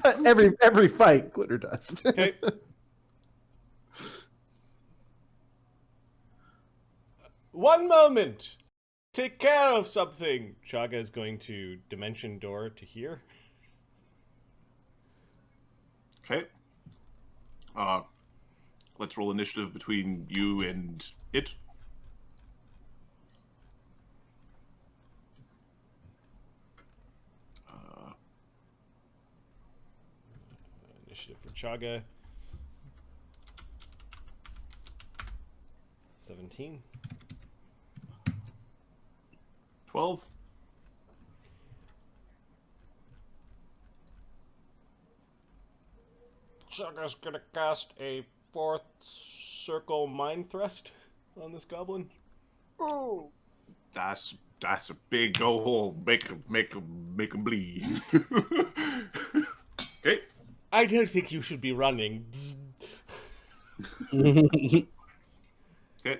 But every fight, glitter dust. Okay. One moment. Take care of something. Chagga is going to dimension door to here. Okay. Let's roll initiative between you and it. Initiative for Chagga. 17. 12. Chagga's gonna cast a 4th circle mind thrust on this goblin. Oh, that's a big hole. Make him bleed. Okay. I don't think you should be running. Okay.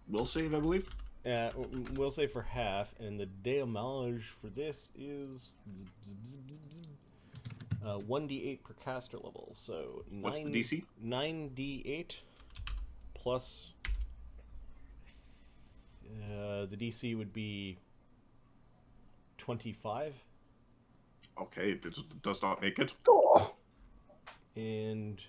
Will save, I believe. We'll say for half, and the damage for this is 1d8 per caster level. So what's the DC? 9d8 plus the DC would be 25. Okay, it does not make it. Oh. And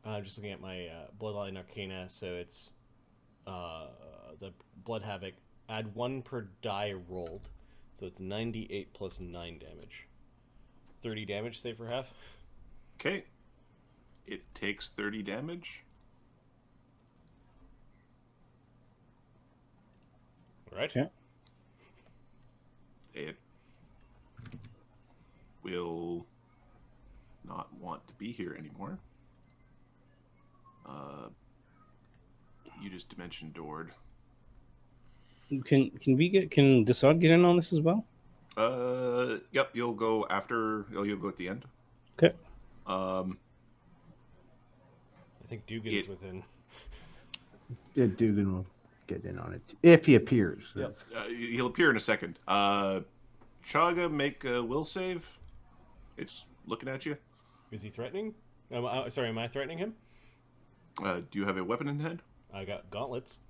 I'm just looking at my Bloodline Arcana, so it's the Blood Havoc. Add 1 per die rolled, so it's 98 plus 9 damage. 30 damage, say for half. Okay. It takes 30 damage. Right? Yeah. It will not want to be here anymore. You just dimension doored. Can Dassod get in on this as well? Yep. You'll go after. You'll go at the end. Okay. I think Dugan's within. Yeah, Dugan will get in on it if he appears. Yep. He'll appear in a second. Chagga, make a will save. It's looking at you. Is he threatening? Sorry, am I threatening him? Do you have a weapon in hand? I got gauntlets.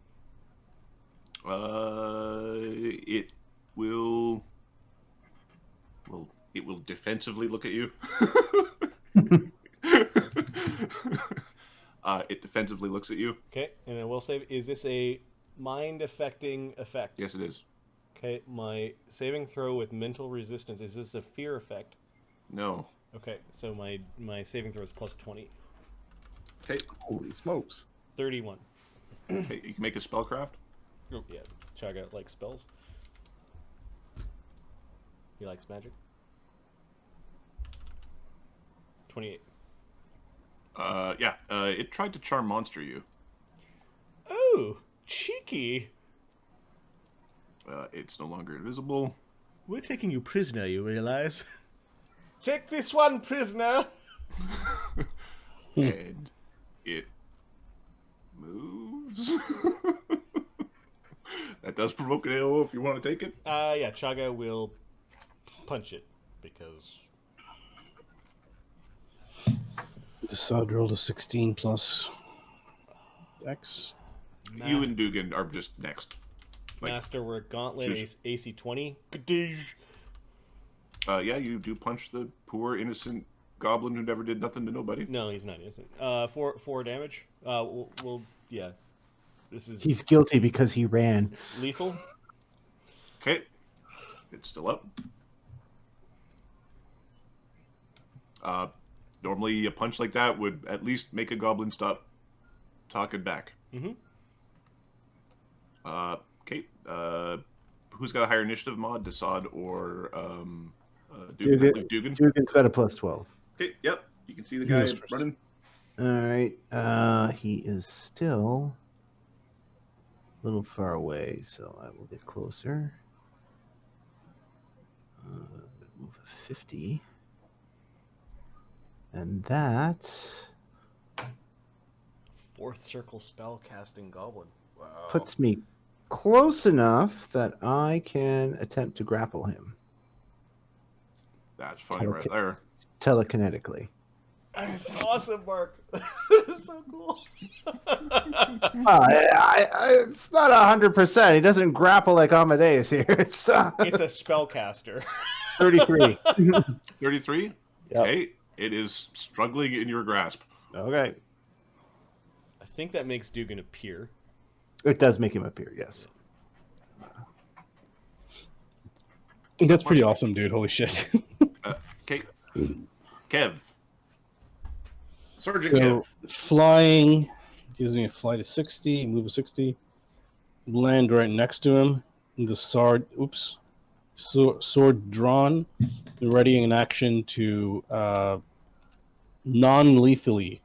It will. Well, it will defensively look at you. It defensively looks at you. Okay, and I will save. Is this a mind-affecting effect? Yes, it is. Okay, my saving throw with mental resistance. Is this a fear effect? No. Okay, so my saving throw is plus 20. Okay. Holy smokes. 31. Okay, you can make a spellcraft. Oh, yeah, Chagga likes spells. He likes magic. 28. Yeah. It tried to charm monster you. Oh, cheeky. It's no longer invisible. We're taking you prisoner, you realize? Take this one, prisoner! And it moves. That does provoke an AO if you want to take it. Yeah, Chagga will punch it, because... Dassod rolled a 16 plus Dex. You and Dugan are just next. Like, Masterwork Gauntlet, choose. AC 20. Yeah, you do punch the poor innocent goblin who never did nothing to nobody. No, he's not innocent. 4 damage. Yeah. This is He's guilty because he ran. lethal. Okay. It's still up. Normally a punch like that would at least make a goblin stop talking back. Mm-hmm. Okay. Who's got a higher initiative mod? Dassod or Dugan? Dugan? Dugan's got a plus 12. Okay, yep. You can see the guy running. All right. He is still a little far away, so I will get closer. Move 50. And that 4th circle spell casting goblin. Wow. puts me close enough that I can attempt to grapple him That's funny right there. telekinetically. That is awesome, Mark. That is so cool. It's not 100%. He doesn't grapple like Amadeus here. It's It's a spellcaster. 33. 33? Yep. Okay. It is struggling in your grasp. Okay. I think that makes Dugan appear. It does make him appear, yes. That's pretty awesome, dude. Holy shit. Okay. Kev. Sergeant So Kev. flying, using a fly to 60, move a 60, land right next to him. The sword, sword drawn, readying an action to non-lethally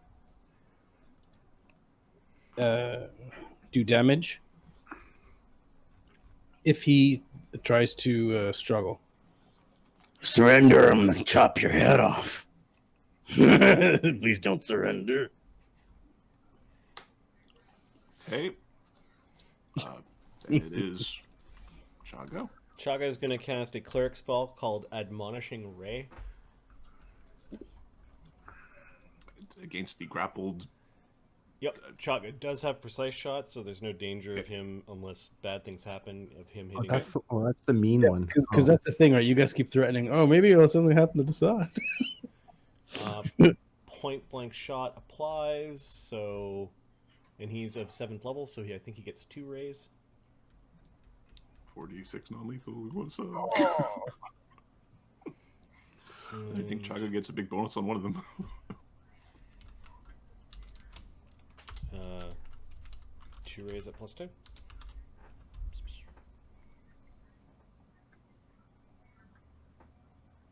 do damage if he tries to struggle. Surrender, I'm gonna chop your head off. Please don't surrender. Okay. It is Chagga. Chagga is going to cast a cleric spell called Admonishing Ray. Against the grappled. Yep, Chagga does have precise shots, so there's no danger of him, unless bad things happen, of him hitting That's the mean one. Because that's the thing, right? You guys keep threatening, oh, maybe it'll something happen to Dassod. Point blank shot applies, so, and he's of 7th level, so I think he gets 2 rays. 46 non-lethal. What's up? I think Chagga gets a big bonus on one of them. 2 rays at +2.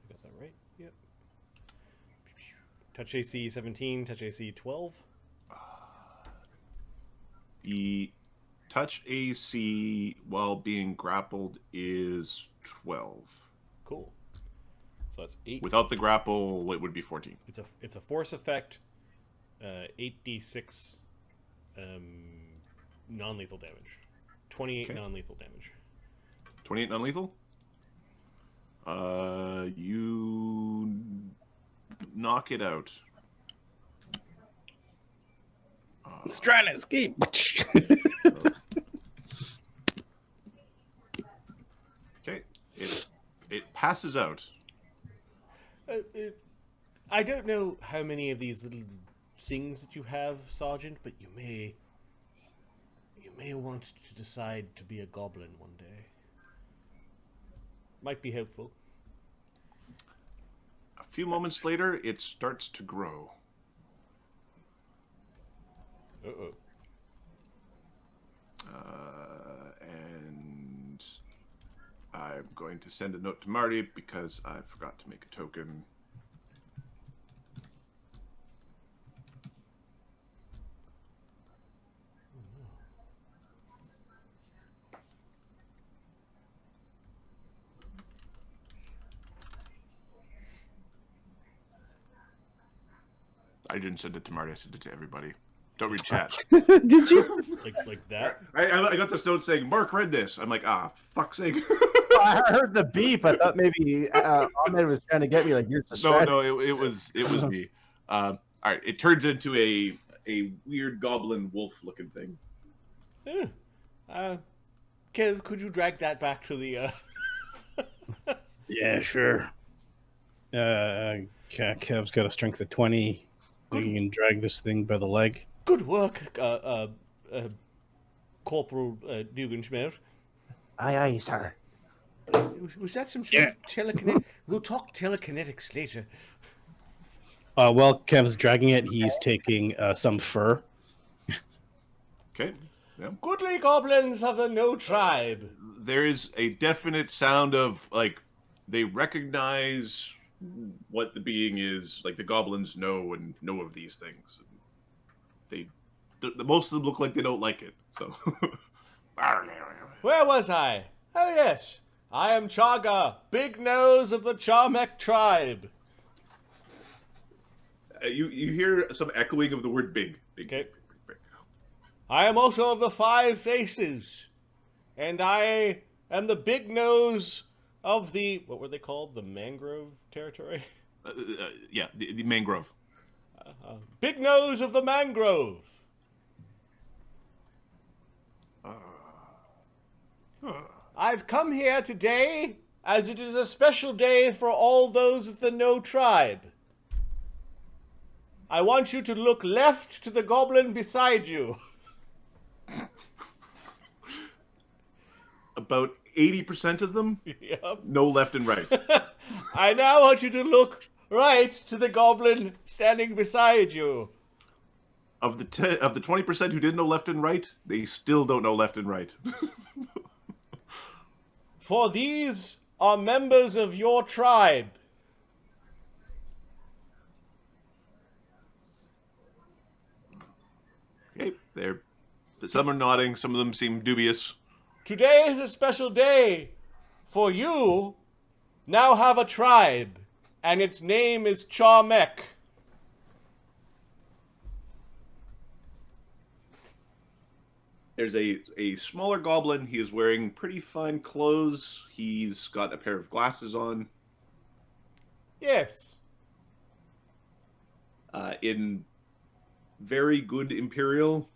Got that right? Yep. Touch AC 17, touch AC 12. The touch AC while being grappled is 12. Cool. So that's 8. Without the grapple, it would be 14. It's a force effect. 8d6 non-lethal damage. 28 Okay. non-lethal damage. 28 non-lethal? You knock it out. It's trying to escape. Okay. It passes out. I don't know how many of these little things that you have, Sergeant, but you may want to decide to be a goblin one day. Might be helpful. A few moments later, it starts to grow. Uh-oh. And I'm going to send a note to Marty because I forgot to make a token. I didn't send it to Marty, I sent it to everybody. Don't read chat. Did you? Like that? I got this note saying, Mark read this. I'm like, fuck's sake. I heard the beep. I thought maybe Ahmed was trying to get me like, you're suspect. No, it was me. All right, it turns into a weird goblin wolf looking thing. Kev, could you drag that back to the... Yeah, sure. Kev's got a strength of 20. You can drag this thing by the leg. Good work, Corporal Dugenschmerz. Aye, sir. Was that some sort of telekinetic? We'll talk telekinetics later. While Kev's dragging it, he's taking some fur. Okay. Yeah. Goodly goblins of the no tribe. There is a definite sound of, like, they recognize what the being is. Like, the goblins know of these things. Most of them look like they don't like it. So, Where was I? Oh yes, I am Chagga, Big Nose of the Charmek tribe. you hear some echoing of the word big. Big, Okay. big, big, big. I am also of the 5 faces. and I am the big nose of the, what were they called? The mangrove territory? Yeah, the mangrove. Big nose of the mangrove. I've come here today as it is a special day for all those of the No tribe. I want you to look left to the goblin beside you. About 80% of them, Yep. no left and right. I now want you to look right to the goblin standing beside you. Of the 20% who didn't know left and right, they still don't know left and right. For these are members of your tribe. Okay, some are nodding, some of them seem dubious. Today is a special day, for you now have a tribe, and its name is Charmek. There's a smaller goblin. He is wearing pretty fine clothes. He's got a pair of glasses on. Yes. In very good Imperial.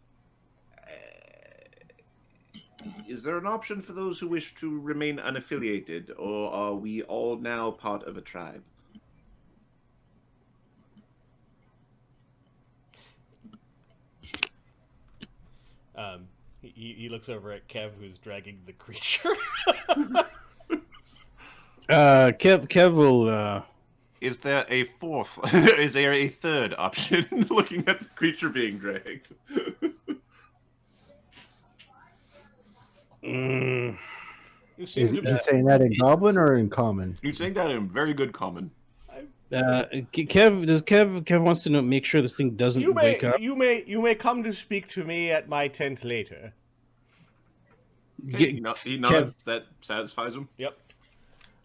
Is there an option for those who wish to remain unaffiliated, or are we all now part of a tribe? He looks over at Kev, who's dragging the creature. Kev will. Is there a fourth? Is there a third option? Looking at the creature being dragged. You seem Is to he saying that in Goblin or in Common? You're saying that in very good common. Kev wants to know, make sure this thing doesn't wake up. You may come to speak to me at my tent later. Okay, he nods. That satisfies him. Yep.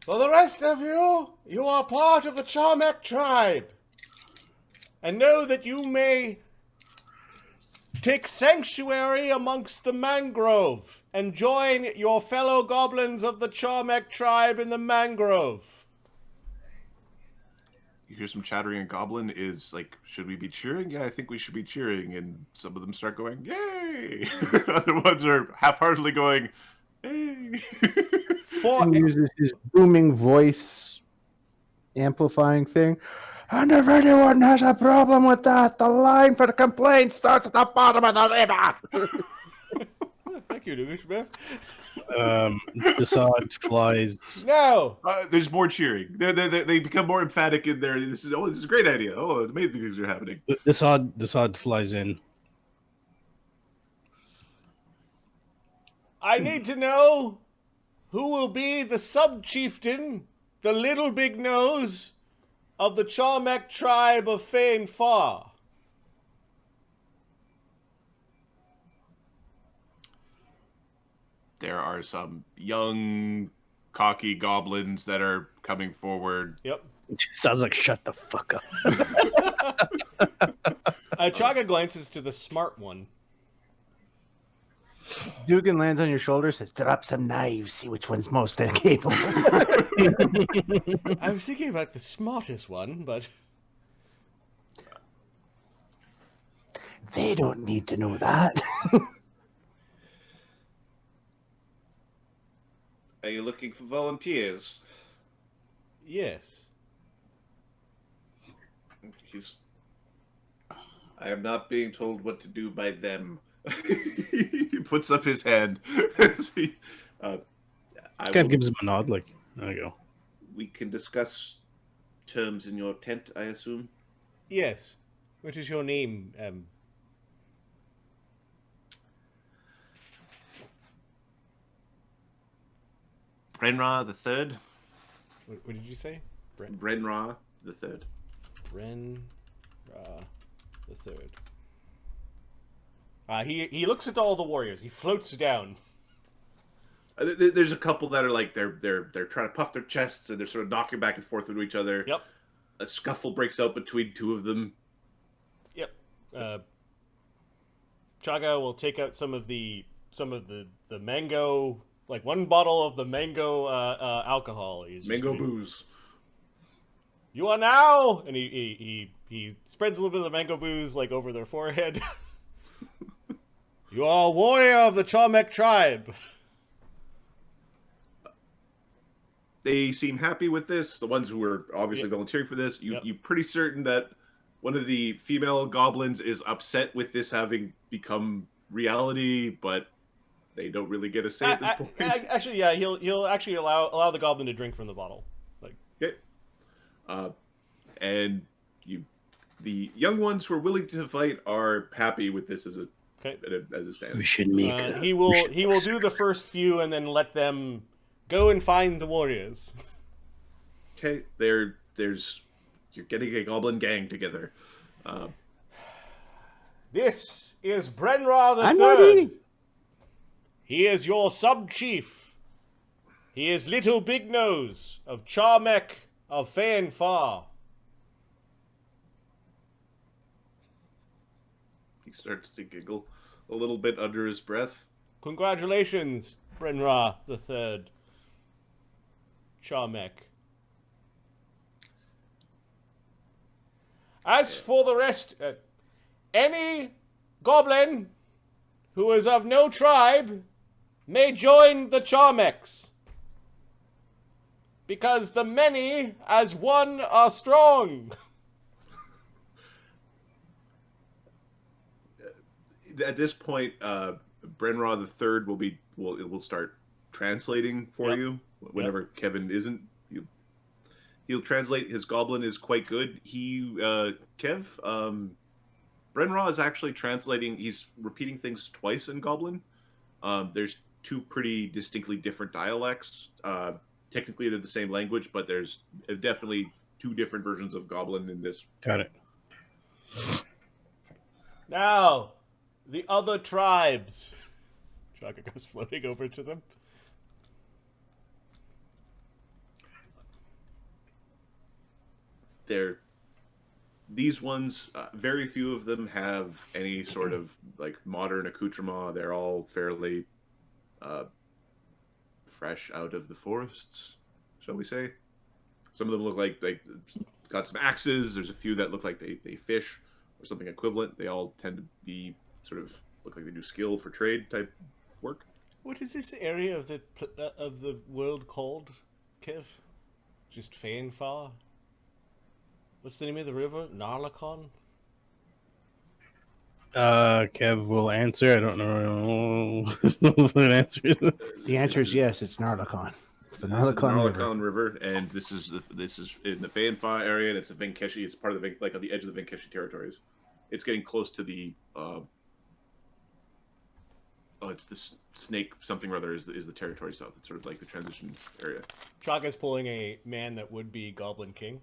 For the rest of you, you are part of the Charmek tribe. And know that you may take sanctuary amongst the mangrove and join your fellow goblins of the Charmek tribe in the mangrove. You hear some chattering in Goblin. Is like, should we be cheering? Yeah, I think we should be cheering. And some of them start going, yay! Other ones are half-heartedly going, hey! He uses his booming voice amplifying thing. And if anyone has a problem with that, the line for the complaint starts at the bottom of the river. Thank you, Douchebag. Dassod flies. No! There's more cheering. They become more emphatic in there. This is a great idea. Oh, amazing things are happening. Dassod flies in. I need to know who will be the sub-chieftain, the little big nose, of the Charmek tribe of Phaenfar. There are some young, cocky goblins that are coming forward. Yep. Sounds like shut the fuck up. Chagga glances to the smart one. Dugan lands on your shoulder, says, drop some knives, see which one's most capable. I was thinking about the smartest one, but... They don't need to know that. Are you looking for volunteers? Yes. I am not being told what to do by them. He puts up his hand. Kev gives him a nod, like, there you go. We can discuss terms in your tent, I assume? Yes. What is your name? Brenra the Third. What did you say? Brenra the Third. Brenra the Third. He looks at all the warriors. He floats down. There's a couple that are like they're trying to puff their chests and they're sort of knocking back and forth with each other. Yep. A scuffle breaks out between two of them. Yep. Chagga will take out some of the mango like one bottle of the mango alcohol. He's just Mango gonna- booze. You are now, and he spreads a little bit of the mango booze like over their forehead. You are a warrior of the Charmek tribe. They seem happy with this. The ones who were obviously Yep. volunteering for this, Yep. you're pretty certain that one of the female goblins is upset with this having become reality, but they don't really get a say at this point. Actually, yeah, he'll actually allow the goblin to drink from the bottle. Like, Okay. And the young ones who are willing to fight are happy with this as a okay. stand. We should make. He will do the first few and then let them go and find the warriors. Okay, you're getting a goblin gang together. This is Brenra the I'm not Third. eating. He is your sub-chief. He is Little Big Nose of Charmek of Phaenfar. He starts to giggle a little bit under his breath. Congratulations, Brenra the Third. Charmek. As for the rest, any goblin who is of no tribe may join the Charmeks, because the many as one are strong. At this point, Brenra the Third will start translating for Yep. you whenever Kevin isn't. He'll translate. His goblin is quite good. Brenra is actually translating. He's repeating things twice in Goblin. There's two pretty distinctly different dialects. Technically, they're the same language, but there's definitely two different versions of Goblin in this. Got it. Now, the other tribes. Chagga goes floating over to them. These ones, very few of them have any sort of like modern accoutrement. They're all fairly fresh out of the forests, shall we say. Some of them look like they got some axes. There's a few that look like they fish or something equivalent. They all tend to be sort of look like they do skill for trade type work. What is this area of the world called, Kev? Just Phaenfar? What's the name of the river? Narlacon? Kev will answer. I don't know what an answer is. The answer is yes. It's Narlacon. It's the This is the Narlacon River. Narlacon River, and this is in the Phaenfar area, and it's the Venkeshi. It's part of the on the edge of the Venkeshi territories. It's getting close to the. It's this snake something or other is the territory south. It's sort of like the transition area. Chagga's pulling a man that would be Goblin King.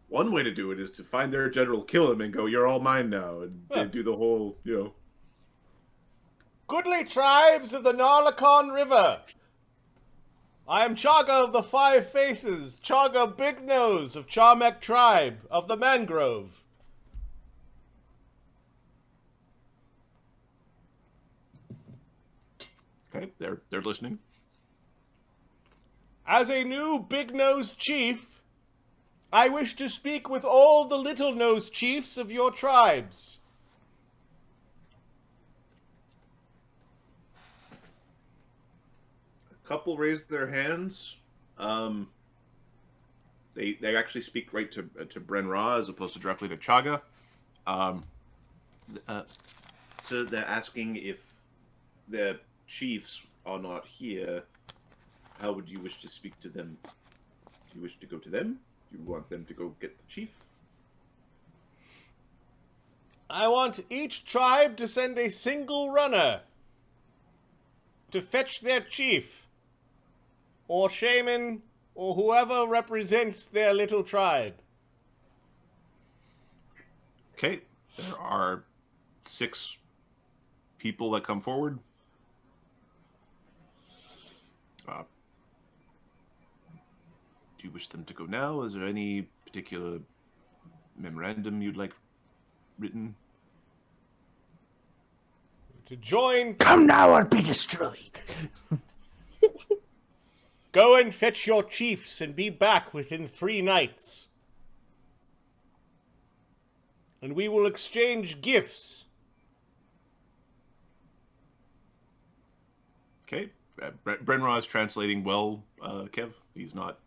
One way to do it is to find their general, kill him, and go, "You're all mine now," and do the whole, Goodly tribes of the Narlacon River! I am Chagga of the Five Faces, Chagga Big Nose of Charmek tribe of the Mangrove. Okay, they're listening. As a new Big Nose chief, I wish to speak with all the Little Nose chiefs of your tribes. A couple raised their hands. They actually speak right to Brenra as opposed to directly to Chagga. So they're asking if the chiefs are not here. How would you wish to speak to them? Do you wish to go to them? Do you want them to go get the chief? I want each tribe to send a single runner to fetch their chief, or shaman, or whoever represents their little tribe. Okay, there are 6 people that come forward. Do you wish them to go now? Is there any particular memorandum you'd like written? To join, Come now or be destroyed. go and fetch your chiefs and be back within 3 nights. And we will exchange gifts. Okay. Brenra is translating well, Kev. He's not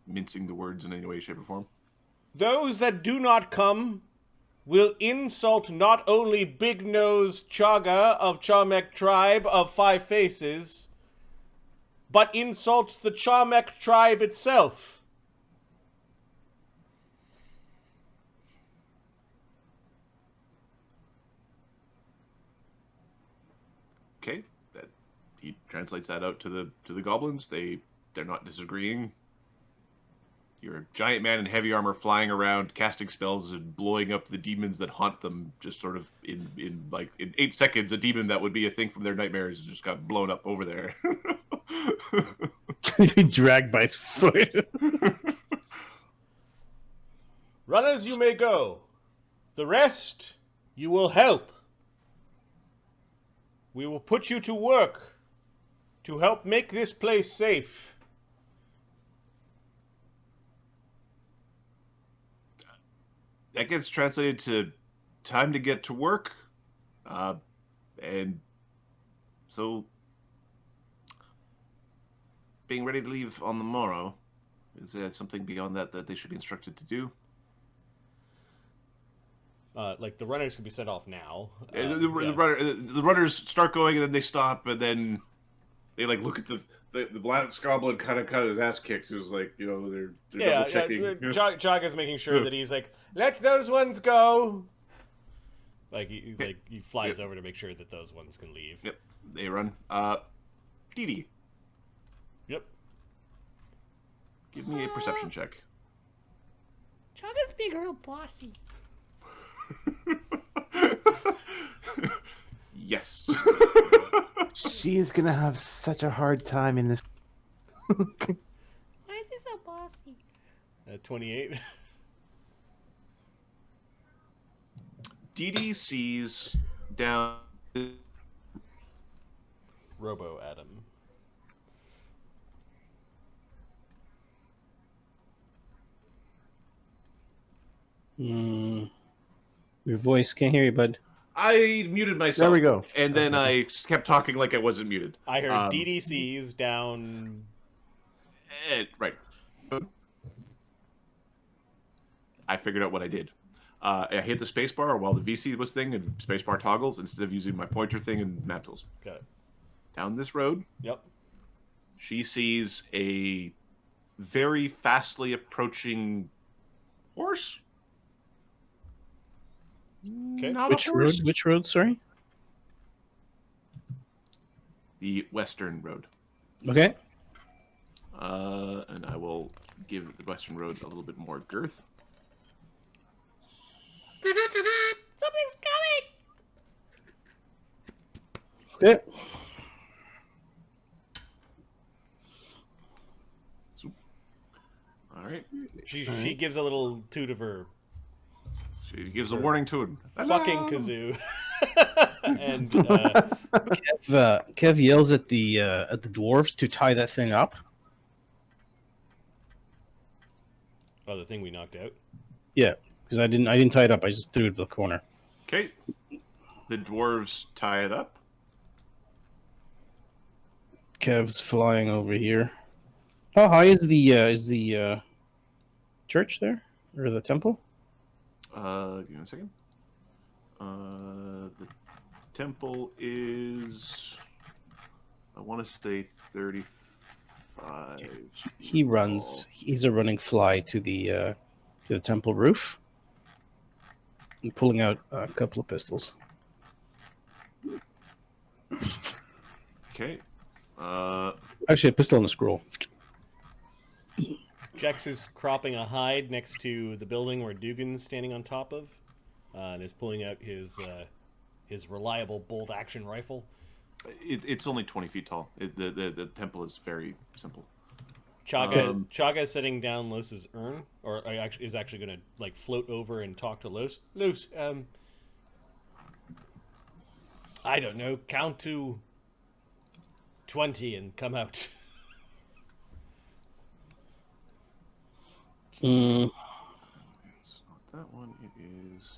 mincing the words in any way, shape, or form. Those that do not come will insult not only Big Nose Chagga of Chamek tribe of 5 faces, but insults the Chamek tribe itself. Okay. He translates that out to the goblins. They're not disagreeing. You're a giant man in heavy armor flying around, casting spells and blowing up the demons that haunt them. Just sort of in 8 seconds, a demon that would be a thing from their nightmares just got blown up over there. Dragged by his foot. Run as you may go. The rest you will help. We will put you to work to help make this place safe. That gets translated to time to get to work. And so being ready to leave on the morrow, is there something beyond that they should be instructed to do? Like the runners can be sent off now. The runners start going and then they stop and then they look at the last goblin kind of his ass kicked. It was like, they're double checking. Chagga's making sure that he's like, let those ones go. He flies over to make sure that those ones can leave. Yep, they run. Dee Dee. Yep. Give me a perception check. Chagga's being real bossy. Yes. She is gonna have such a hard time in this. Why is he so bossy? 28. Dee Dee sees down. Robo Adam. Your voice can't hear you, bud. I muted myself. There we go. And then I kept talking like I wasn't muted. I heard DDCs down. Right. I figured out what I did. I hit the spacebar while the VC was thing and spacebar toggles instead of using my pointer thing and map tools. Got it. Down this road, Yep. she sees a very fastly approaching horse. Okay. Not Which a road? horse. Which road? Sorry. The western road. Okay. And I will give the western road a little bit more girth. Something's coming! Okay. All right. She gives a little toot of her She gives a warning to him. fucking kazoo. And Kev yells at the dwarves to tie that thing up. oh, the thing we knocked out. Yeah, because I didn't tie it up. I just threw it to the corner. Okay. The dwarves tie it up. Kev's flying over here. How high is the church there, or the temple? Give me a second. The temple is, I want to say 35. He runs. He's a running fly to the temple roof, and pulling out a couple of pistols. Okay. Actually, a pistol and a scroll. Jex is cropping a hide next to the building where Dugan's standing on top of, and is pulling out his reliable bolt-action rifle. It's only 20 feet tall. The temple is very simple. Chagga is setting down Los's urn, or is actually going to float over and talk to Los. Los, I don't know. Count to 20 and come out. Mm, It's not that one. It is.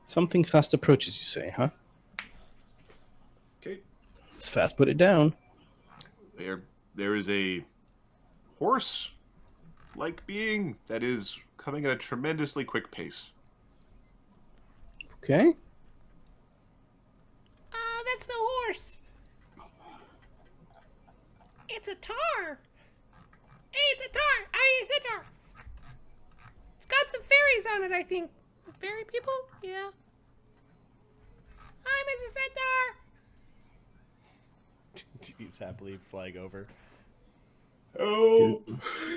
something fast approaches, you say, huh? Okay. It's fast. Put it down. There is a horse-like being that is coming at a tremendously quick pace. Okay. That's no horse. It's a tar. Hey, it's a tar. It's a tar. It's got some fairies on it, I think. Fairy people? Yeah. Hi, Mrs. Centaur. He's happily flying over. Oh,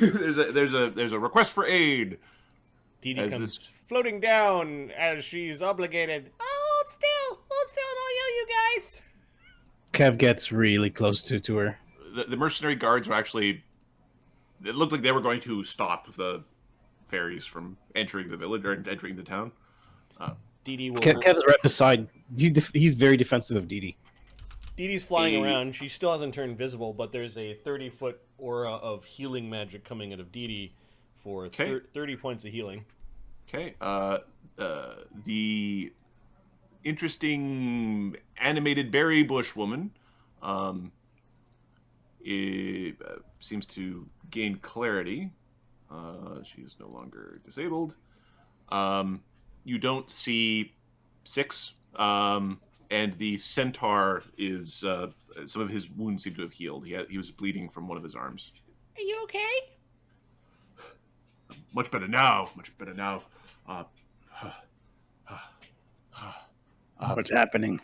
there's a request for aid. Dee Dee As comes this- floating down as she's obligated. Hold still. Hold still and I'll yell you guys. Kev gets really close to her. The mercenary guards were actually. It looked like they were going to stop the fairies from entering the village or entering the town. Dee Dee will. Kev's right beside. He's very defensive of Dee Dee. Dee Dee's flying around. She still hasn't turned visible, but there's a 30-foot aura of healing magic coming out of Dee Dee for 30 points of healing. Okay. The interesting animated berry bush woman seems to gain clarity. She is no longer disabled. You don't see Six, and the centaur is some of his wounds seem to have healed. He was bleeding from one of his arms. Are you okay? Much better now. Much better now. What's happening?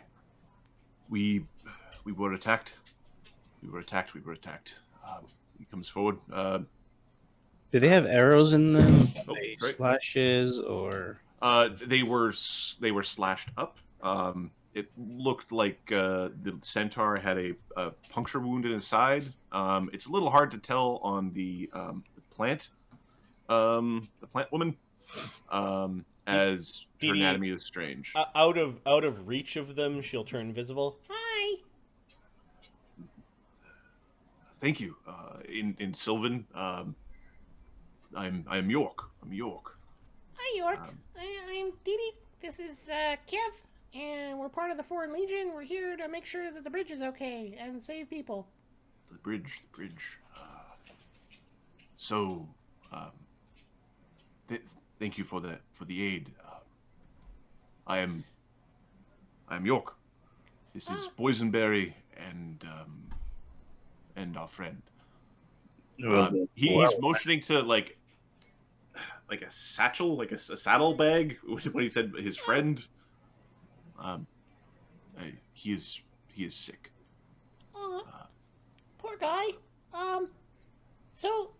We were attacked. We were attacked. He comes forward. Do they have arrows in them? Oh, They right. slashes or? They were slashed up. It looked like the centaur had a puncture wound in his side. It's a little hard to tell on the plant woman, as her Dee Dee- anatomy is strange. Out of reach of them, she'll turn visible. Hi. Thank you. In Sylvan, I'm York. I'm York. Hi, York. I'm Dee Dee. This is Kev, and we're part of the Foreign Legion. We're here to make sure that the bridge is okay and save people. The bridge. So, thank you for the aid. I am York. This is Boysenberry and our friend. He's motioning to like a satchel, like a saddle bag. When he said his friend, he is sick. Poor guy. So,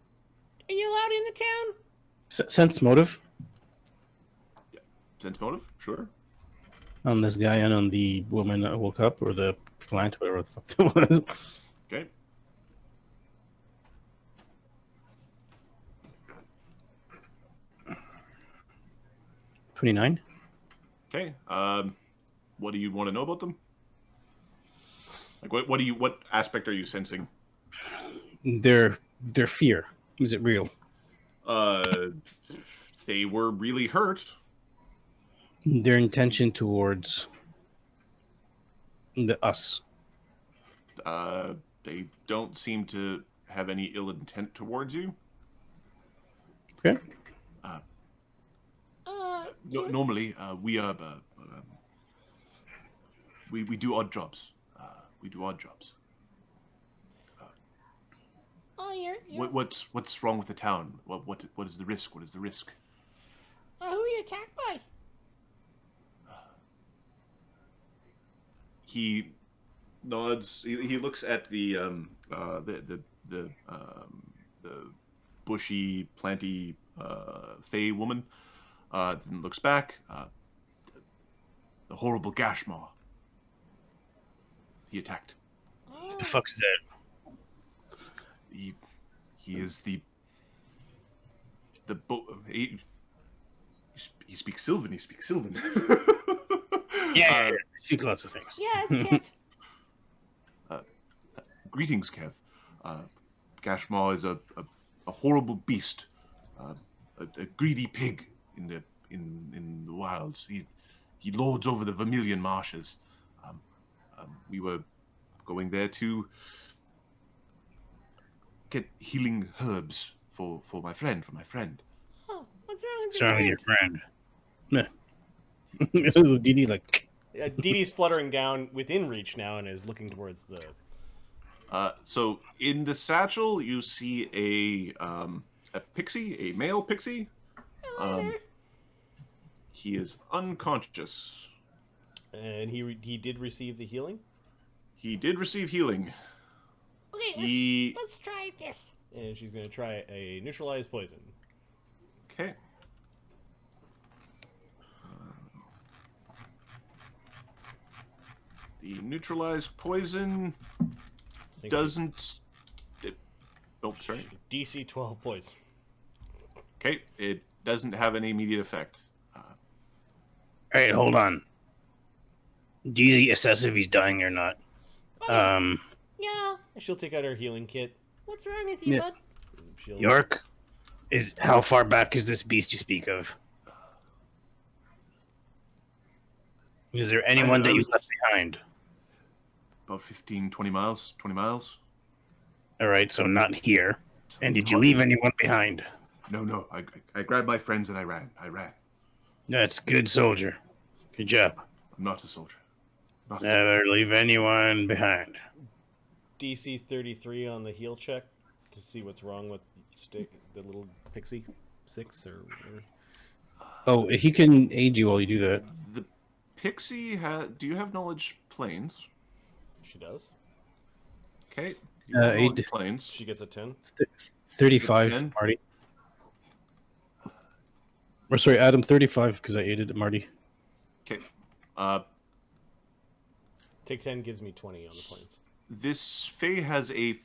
are you allowed in the town? Sense motive Sense motive, sure. on this guy and on the woman that woke up, or the plant, whatever the fuck it was. Okay. $29. Okay. What do you want to know about them? Like, what aspect are you sensing? Their fear. Is it real? They were really hurt. Their intention towards us. They don't seem to have any ill intent towards you. Okay. Normally, we are we do odd jobs. Oh, you're What's wrong with the town? What is the risk? What is the risk? who are you attacked by? He nods. He looks at the bushy, planty Fey woman. Then looks back. The horrible Gashmaw. He attacked. What the fuck is that? He is he speaks Sylvan. Yeah. speak lots of things. Yeah, it's Kev. Greetings, Kev. Gashmaw is a horrible beast, a greedy pig in the wilds. He lords over the Vermilion marshes. We were going there to get healing herbs for my friend. Oh, what's wrong with What's your wrong with friend? your friend? Meh. Dee Dee like. Dee Dee's fluttering down within reach now and is looking towards the. So in the satchel, you see a pixie, a male pixie. Hello there. He is unconscious. And he did receive the healing. He did receive healing. Okay, let's try this. And she's going to try a neutralized poison. Okay. The neutralized poison doesn't. Oh, sorry. DC 12 poison. Okay, it doesn't have any immediate effect. Alright, hold on. Dee Dee assess if he's dying or not. Yeah. She'll take out her healing kit. What's wrong with you, Yeah. bud? She'll... York, how far back is this beast you speak of? Is there anyone that you left behind? About 15, 20 miles. 20 miles. Alright, so not here. And did you leave anyone behind? No. I grabbed my friends and I ran. That's good, soldier. Good job. I'm not a soldier. Never leave anyone behind. DC 33 on the heal check to see what's wrong with the little pixie. 6 or whatever. Oh, he can aid you while you do that. The pixie do you have knowledge planes? She does. Okay. You have knowledge aid. planes. She gets a 10. 35, 10? Marty. Or sorry, Adam, 35, because I aided Marty. Okay. Take 10 gives me 20 on the planes. This Fae has a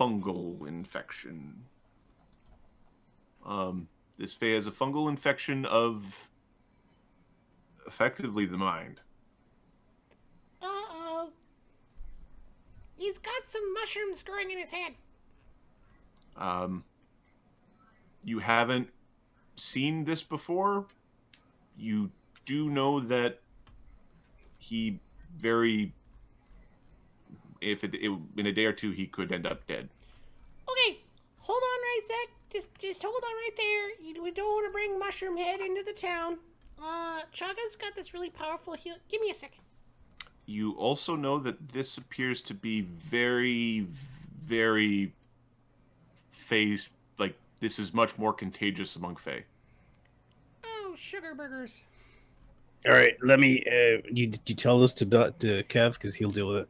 fungal infection. This Fae has a fungal infection of effectively the mind. Uh-oh. He's got some mushrooms growing in his head. You haven't seen this before. You do know that he in a day or two he could end up dead. Okay, hold on right sec. Just hold on right there. We don't want to bring Mushroom Head into the town. Chagga's got this really powerful heal. Give me a second. You also know that this appears to be very, very Fae. Like, this is much more contagious among Fae. Oh, sugar burgers. All right, let me. You tell this to Kev because he'll deal with it.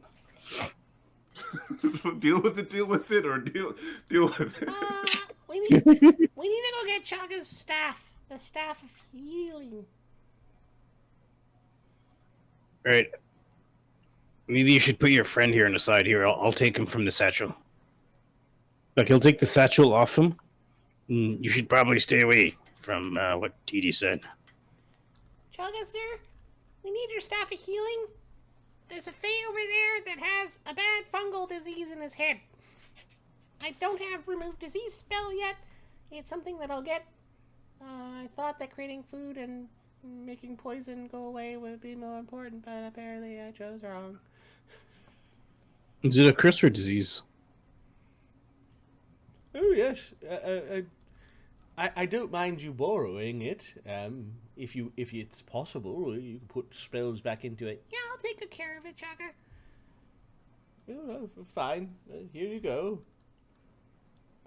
Deal with it, or deal with it. We need to go get Chagga's staff. The staff of healing. All right. Maybe you should put your friend here on the side here. I'll take him from the satchel. Look, he'll take the satchel off him. You should probably stay away from what Dee Dee said. Chagga, sir, we need your staff of healing. There's a Fae over there that has a bad fungal disease in his head. I don't have remove disease spell yet. It's something that I'll get. I thought that creating food and making poison go away would be more important, but apparently I chose wrong. Is it a curse or disease? Oh yes, I don't mind you borrowing it. If it's possible, you can put spells back into it. Yeah, I'll take good care of it, Chagga. Oh, fine. Here you go.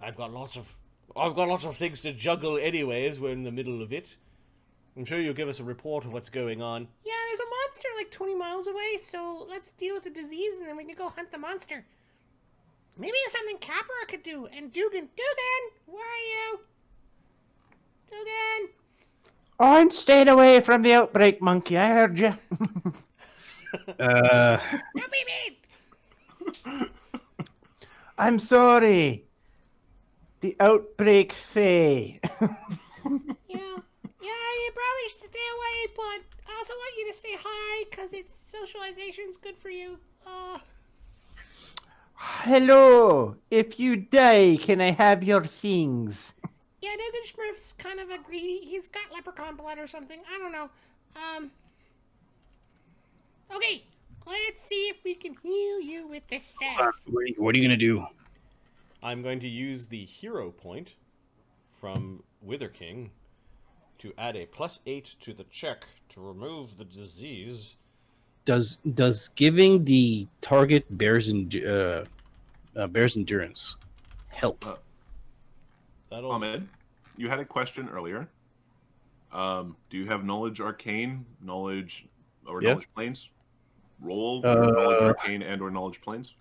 I've got lots of things to juggle anyways. We're in the middle of it. I'm sure you'll give us a report of what's going on. Yeah, there's a monster like 20 miles away, so let's deal with the disease and then we can go hunt the monster. Maybe it's something Capra could do. And Dugan, where are you? Dugan! I'm staying away from the outbreak, monkey. I heard you. Don't be mean! I'm sorry. The outbreak Fae. Yeah, you probably should stay away, but I also want you to say hi, because it's socialization's good for you. Hello. If you die, can I have your things? Yeah, Nugget Smurf's kind of a greedy. He's got leprechaun blood or something. I don't know. Okay, let's see if we can heal you with this staff. What are you gonna do? I'm going to use the hero point from Wither King to add a +8 to the check to remove the disease. Does giving the target bear's endurance help? That'll. Ahmed, you had a question earlier. Do you have knowledge arcane, knowledge or Yeah. knowledge planes? Roll your knowledge arcane and or knowledge planes.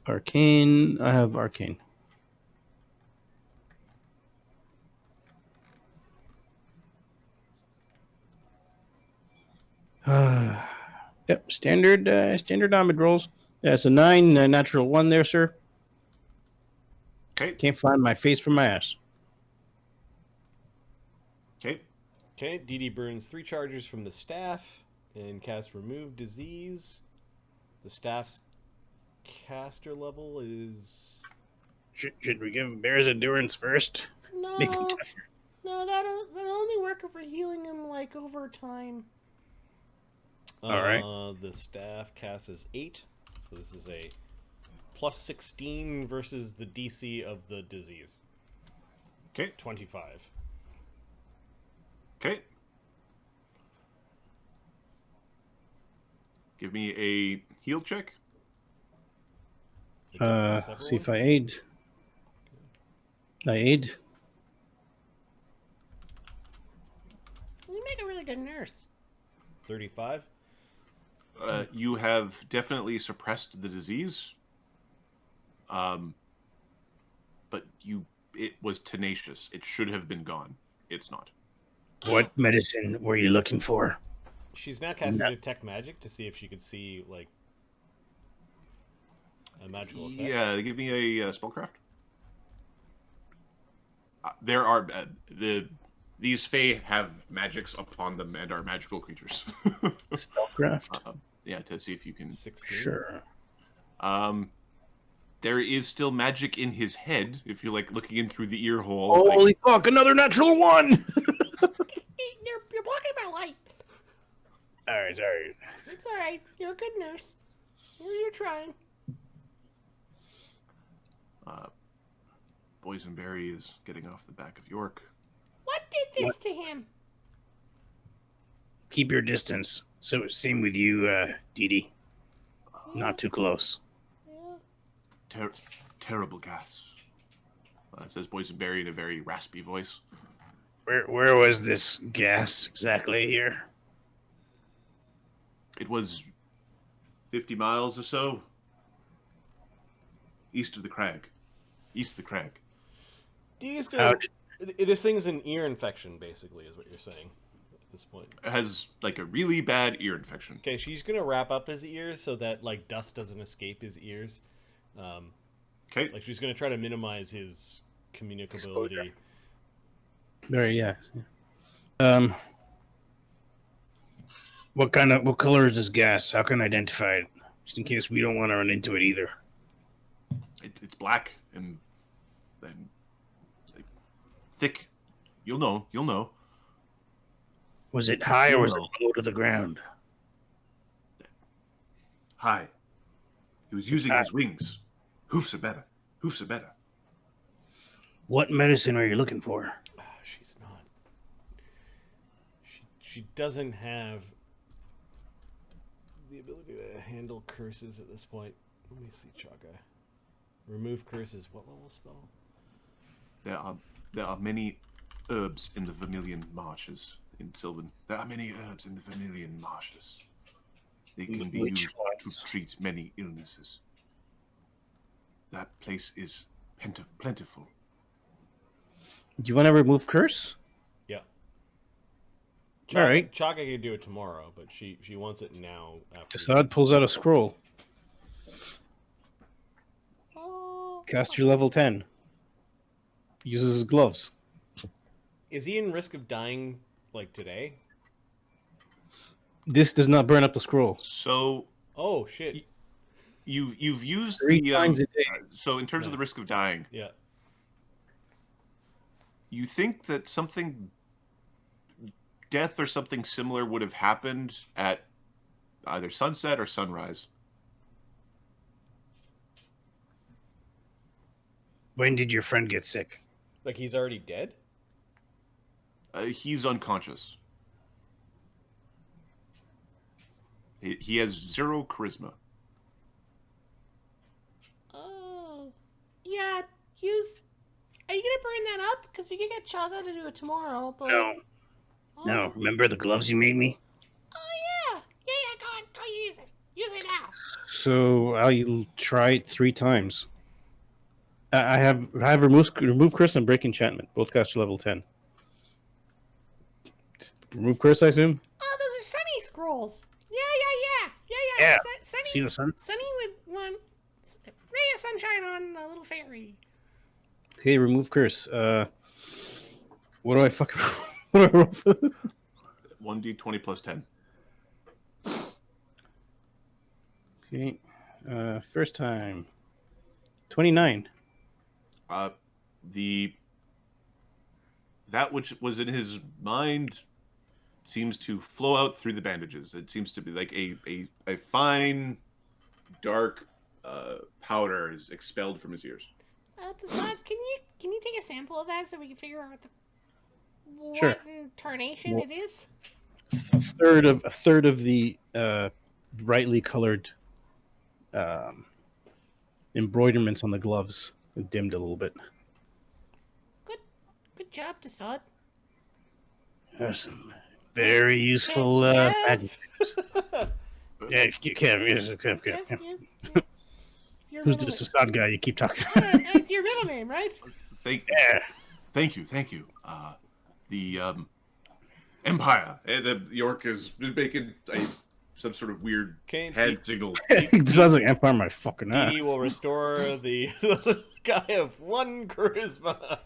Arcane. I have arcane. Yep, standard Ahmed rolls. That's a 9, a natural 1 there, sir. Okay. Can't find my face from my ass. Okay. Okay, Dee Dee burns 3 charges from the staff and casts Remove Disease. The staff's caster level is... Should we give him bear's endurance first? No, Make him tougher. no, that'll only work for healing him like over time. Alright. The staff casts as 8, so this is a +16 versus the DC of the disease. Okay. 25. Okay. Give me a heal check. See if I aid. I aid. You make a really good nurse. 35. You have definitely suppressed the disease. But it was tenacious. It should have been gone. It's not. What medicine were you looking for? She's now casting Detect Magic to see if she could see, like, a magical effect. Yeah, give me a spellcraft. There are these Fae have magics upon them and are magical creatures. Spellcraft? Yeah, to see if you can. 16. Sure. There is still magic in his head if you're like looking in through the ear hole. Holy fuck! Another natural 1. You're blocking my light. All right. It's all right. You're a good nurse. You're trying. Boysenberry is getting off the back of York. What did this to him? Keep your distance. So same with you, Dee Dee. Not too close. Yeah. Terrible gas. Says Boysenberry in a very raspy voice. Where was this gas exactly here? It was 50 miles or so east of the crag. Dee's gonna... This thing's an ear infection, basically, is what you're saying at this point. It has, like, a really bad ear infection. Okay, she's gonna wrap up his ears so that, like, dust doesn't escape his ears. Okay. Like, she's gonna try to minimize his communicability. Very, yeah. What color is this gas? How can I identify it? Just in case we don't want to run into it either. It's black and like, thick. You'll know. Was it high or was it low to the ground? High. He was using his wings. Hoofs are better. What medicine are you looking for? She's not. She doesn't have the ability to handle curses at this point. Let me see, Chagga. Remove curses. What level spell? There are many herbs in the Vermilion Marshes in Sylvan. There are many herbs in the Vermilion Marshes. They can be Which used ones? to treat many illnesses. That place is plentiful. Do you want to remove curse? Yeah. All right. Chagga can do it tomorrow, but she wants it now. After Dassod pulls out a scroll. Caster level 10. Uses his gloves. Is he in risk of dying like today? This does not burn up the scroll. So Oh shit! you've used 3 the times a day. so in terms of the Nice. risk of dying, Yeah. you think that something death or something similar would have happened at either sunset or sunrise. When did your friend get sick? Like he's already dead? He's unconscious. He has 0 charisma. Oh, yeah. Use. Are you gonna burn that up? Because we can get Chagga to do it tomorrow. But No. Oh. No. Remember the gloves you made me? Oh yeah. Go on, go use it. Use it now. So I'll try it 3 times. I have remove curse and break enchantment. Both cast to level 10. Remove curse, I assume. Oh, those are Sunny scrolls. Yeah. Yeah. Sunny. See the sun? Sunny would want ray of sunshine on a little fairy. Okay, remove curse. What do I fucking what do I roll for this? 1d20 plus 10. Okay. First time. 29. That which was in his mind seems to flow out through the bandages. It seems to be like a fine, dark powder is expelled from his ears. Dassod, can you take a sample of that so we can figure out what Sure. incarnation Well- it is? A third of the brightly colored embroiderments on the gloves dimmed a little bit. Good job, Dassod. There's some very useful Kev? magic. Yeah, Kev, yes, Kev. Yeah. It's your Who's middle this name. Assad guy you keep talking It's your middle name, right? Thank Yeah. thank you. The Empire. The York is making some sort of weird Okay, head signal. It sounds like Empire my fucking Dee ass. Dee will restore the guy of 1 charisma.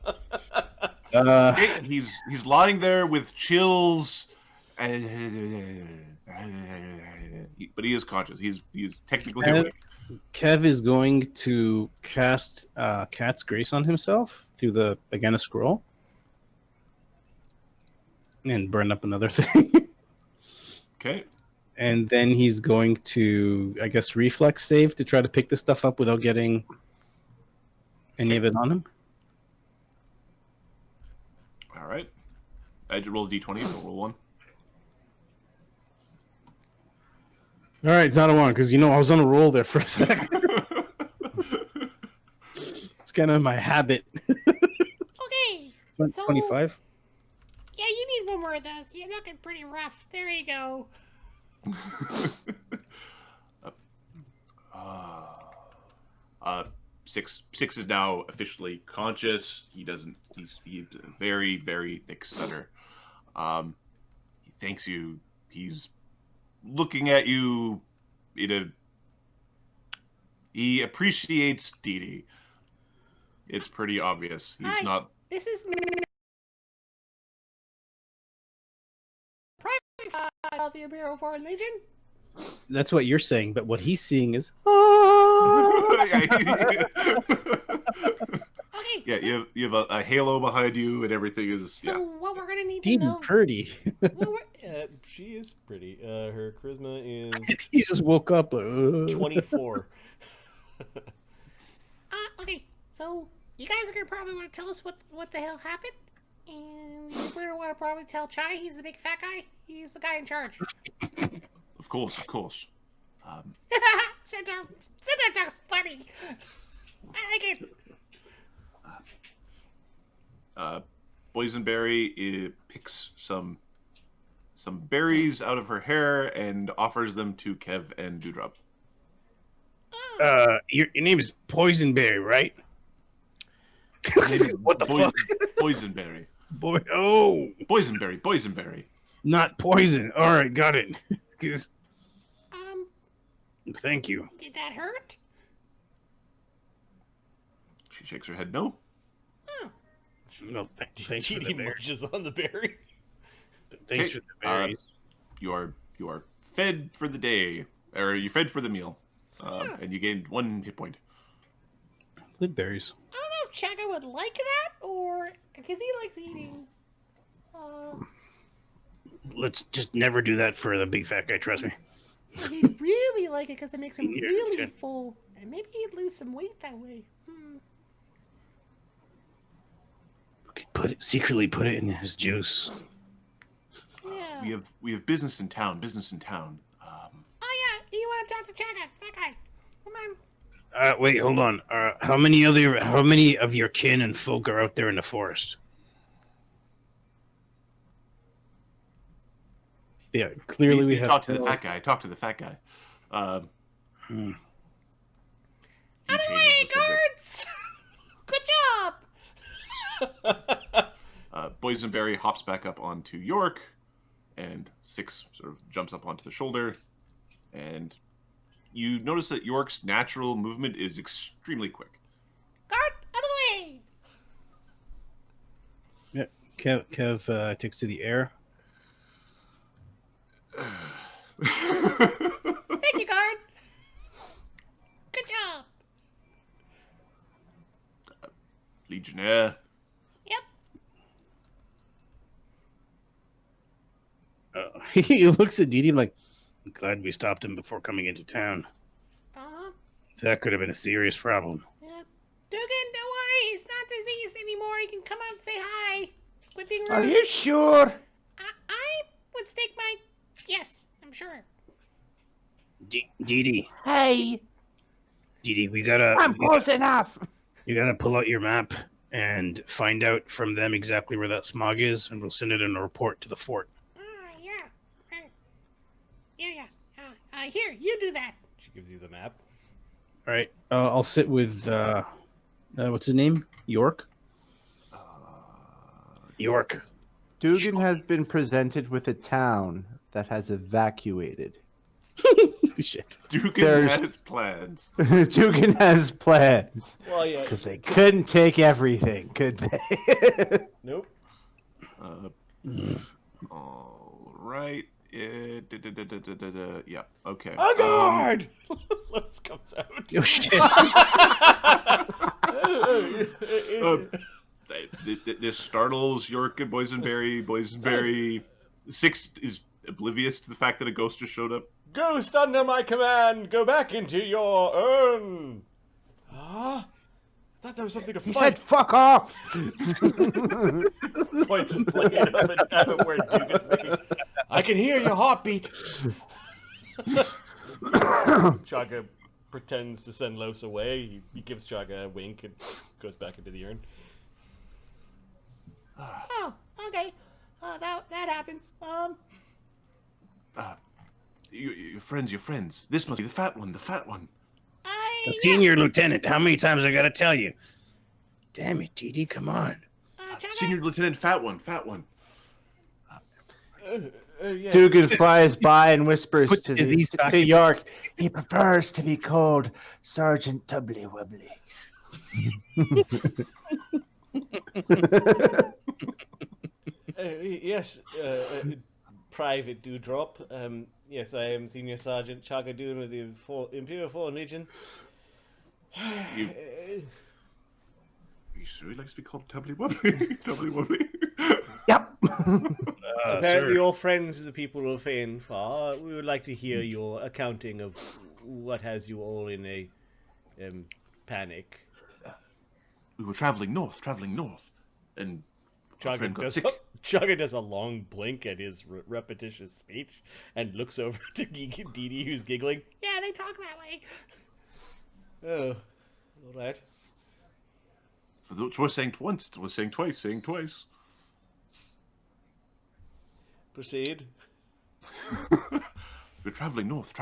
He's lying there with chills, but he is conscious. He's technically Kev, awake. Kev is going to cast Cat's Grace on himself through a scroll. And burn up another thing. Okay. And then he's going to, I guess, reflex save to try to pick this stuff up without getting any of it on him. All right. I had to roll a d20, so roll 1. All right, not a one, because I was on a roll there for a second. It's kind of my habit. Okay. So, 25. yeah, you need one more of those. You're looking pretty rough. There you go. Six is now officially conscious. He's a very, very thick stutter. He thanks you. He's looking at you he appreciates Dee Dee. It's pretty obvious. He's Hi. not This is private side of the Bureau of Foreign Legion. That's what you're saying, but what he's seeing is. Okay. Yeah, so, you have a halo behind you, and everything is so what we're gonna need to Dee Dee know? pretty. She is pretty. Her charisma is He just woke up. 24. Okay. So you guys are gonna probably want to tell us what the hell happened, and we're gonna want to probably tell Chai. He's the big fat guy. He's the guy in charge. Of course. Center talks funny. I like it. Boysenberry picks some berries out of her hair and offers them to Kev and Dewdrop. Your name's Poisonberry, right? What the fuck? Boysenberry. Boysenberry. Not poison. All right, got it. Thank you. Did that hurt? She shakes her head no. Oh. No, thanks for Dee the Dee berry. marches on the berry. Thanks for the berries. You are fed for the day, or you're fed for the meal, and you gained 1 hit point. Good berries. I don't know if Chagga would like that, or because he likes eating. Let's just never do that for the big fat guy. Trust me. He'd really like it because it makes him Senior really lieutenant. full, and maybe he'd lose some weight that way. We could secretly put it in his juice. Yeah. We have business in town. Business in town. Oh yeah, you want to talk to Chagga? That guy. Come on. Wait, hold on. How many of your kin and folk are out there in the forest? Yeah, clearly we have. Talk to the fat guy. Talk to the fat guy. Out of the way, guards! Good job. Boysenberry hops back up onto York, and Six sort of jumps up onto the shoulder, and you notice that York's natural movement is extremely quick. Guard, out of the way. Yeah, Kev takes to the air. Thank you, guard. Good job. Legionnaire. Yep. He looks at Dee Dee like, I'm glad we stopped him before coming into town. Uh-huh. That could have been a serious problem. Yeah. Dugan, don't worry. He's not diseased anymore. He can come out and say hi. Quit being rude. Are you sure? I would stake my... Yes, I'm sure. Dee Dee, Hey, we gotta. I'm close enough. You gotta pull out your map and find out from them exactly where that smog is, and we'll send it in a report to the fort. Yeah. Right. Yeah. Here, you do that. She gives you the map. All right, I'll sit with what's his name? York. York. Dugan has been presented with a town that has evacuated. Shit. Dugan has plans. Dugan has plans. Well, yeah. Because they couldn't take everything, could they? Nope. All right. Yeah. Okay. A guard! Lois comes out. Oh shit. This startles York and Boysenberry. Six is oblivious to the fact that a ghost just showed up. Ghost under my command, go back into your urn. Huh? I thought there was something to He fight. said, "Fuck off." Points his blade up and at where Dugan's making. I can hear your heartbeat. Chagga pretends to send Los away. He gives Chagga a wink and goes back into the urn. Oh, okay. That happened. Your friends. This must be the fat one. The senior lieutenant. How many times I gotta tell you? Damn it, Dee Dee, come on. Chagga, Senior Lieutenant, fat one. Yeah. Dugan flies by and whispers Put to disease back to in- York. He prefers to be called Sergeant Tubbly Wubbly. Yes, Private Dewdrop. Yes, I am Senior Sergeant Chagga Doon of the Imperial Foreign Legion. You sure he likes to be called Tubbly Wubbly? Yep. Apparently, Sir. you're friends of the people of Phaenfar. We would like to hear your accounting of what has you all in a panic. We were traveling north, and our friend got sick. Chagga does a long blink at his repetitious speech and looks over to Dee Dee, who's giggling. Yeah, they talk that way. Oh, all right. For the choice saying once, it was saying twice. Proceed. We're traveling north,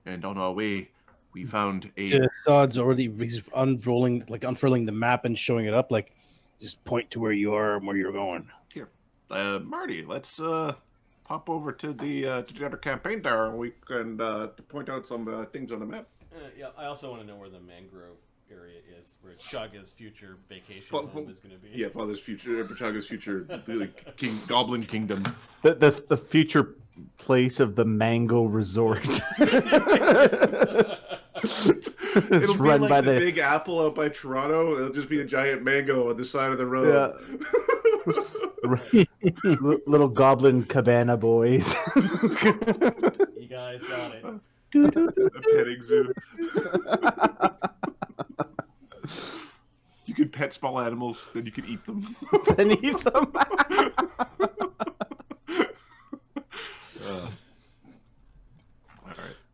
and on our way, we found a. Dassod's already unfurling the map and showing it up. Like, just point to where you are and where you're going. Here, Marty, let's pop over to the other campaign there, and we can point out some things on the map. Yeah, I also want to know where the mangrove area is, where Chagga's future vacation Well, home is going to be. Yeah, Father's future, Chagga's future, like, Goblin Kingdom. The future place of the Mango Resort. It's It'll be run like by the Big Apple out by Toronto. It'll just be a giant mango on the side of the road. little goblin cabana boys. You guys got it. A petting zoo. You could pet small animals, then you could eat them. Beneath them.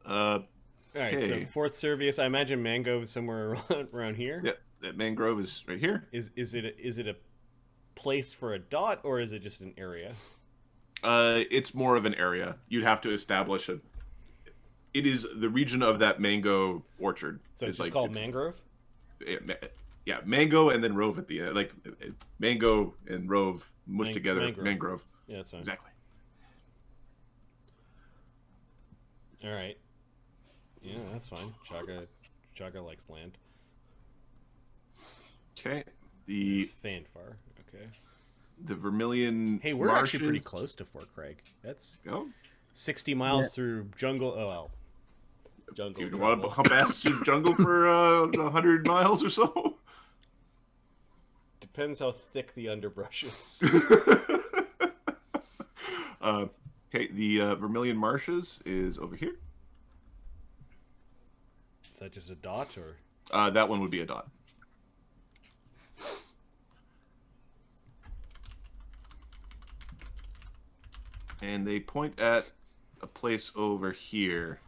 All Alright, Okay. so Fourth Servius, I imagine Mango is somewhere around here. yeah, that mangrove is right here. Is it a place for a dot, or is it just an area? It's more of an area. You'd have to establish a. It is the region of that mango orchard. So it's just called Mangrove? Yeah, mango and then rove at the end. Like mango and rove mushed together. Mangrove. Mangrove. Yeah, that's fine. Exactly. Alright. Yeah, that's fine. Chagga likes land. Okay. The There's Phaenfar. Okay. Vermilion. Hey, we're actually pretty Marshes- close to Fort Craig. That's Oh, 60 miles through jungle. Oh, well. Jungle. do you want to hump ass through jungle for 100 miles or so? Depends how thick the underbrush is. Okay, the Vermilion Marshes is over here. Is that just a dot, or? That one would be a dot. And they point at a place over here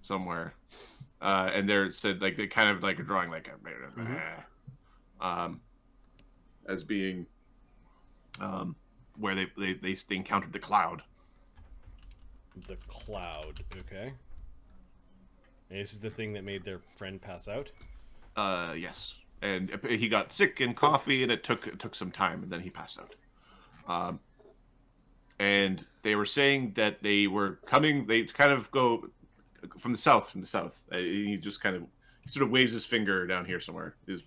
somewhere. And they're said like they kind of like are drawing like a as being where they encountered the cloud. The cloud. Okay. And this is the thing that made their friend pass out? Yes. And he got sick and coffee, and it took some time, and then he passed out. And they were saying that they were coming. They kind of go from the south. He just kind of sort of waves his finger down here somewhere. Is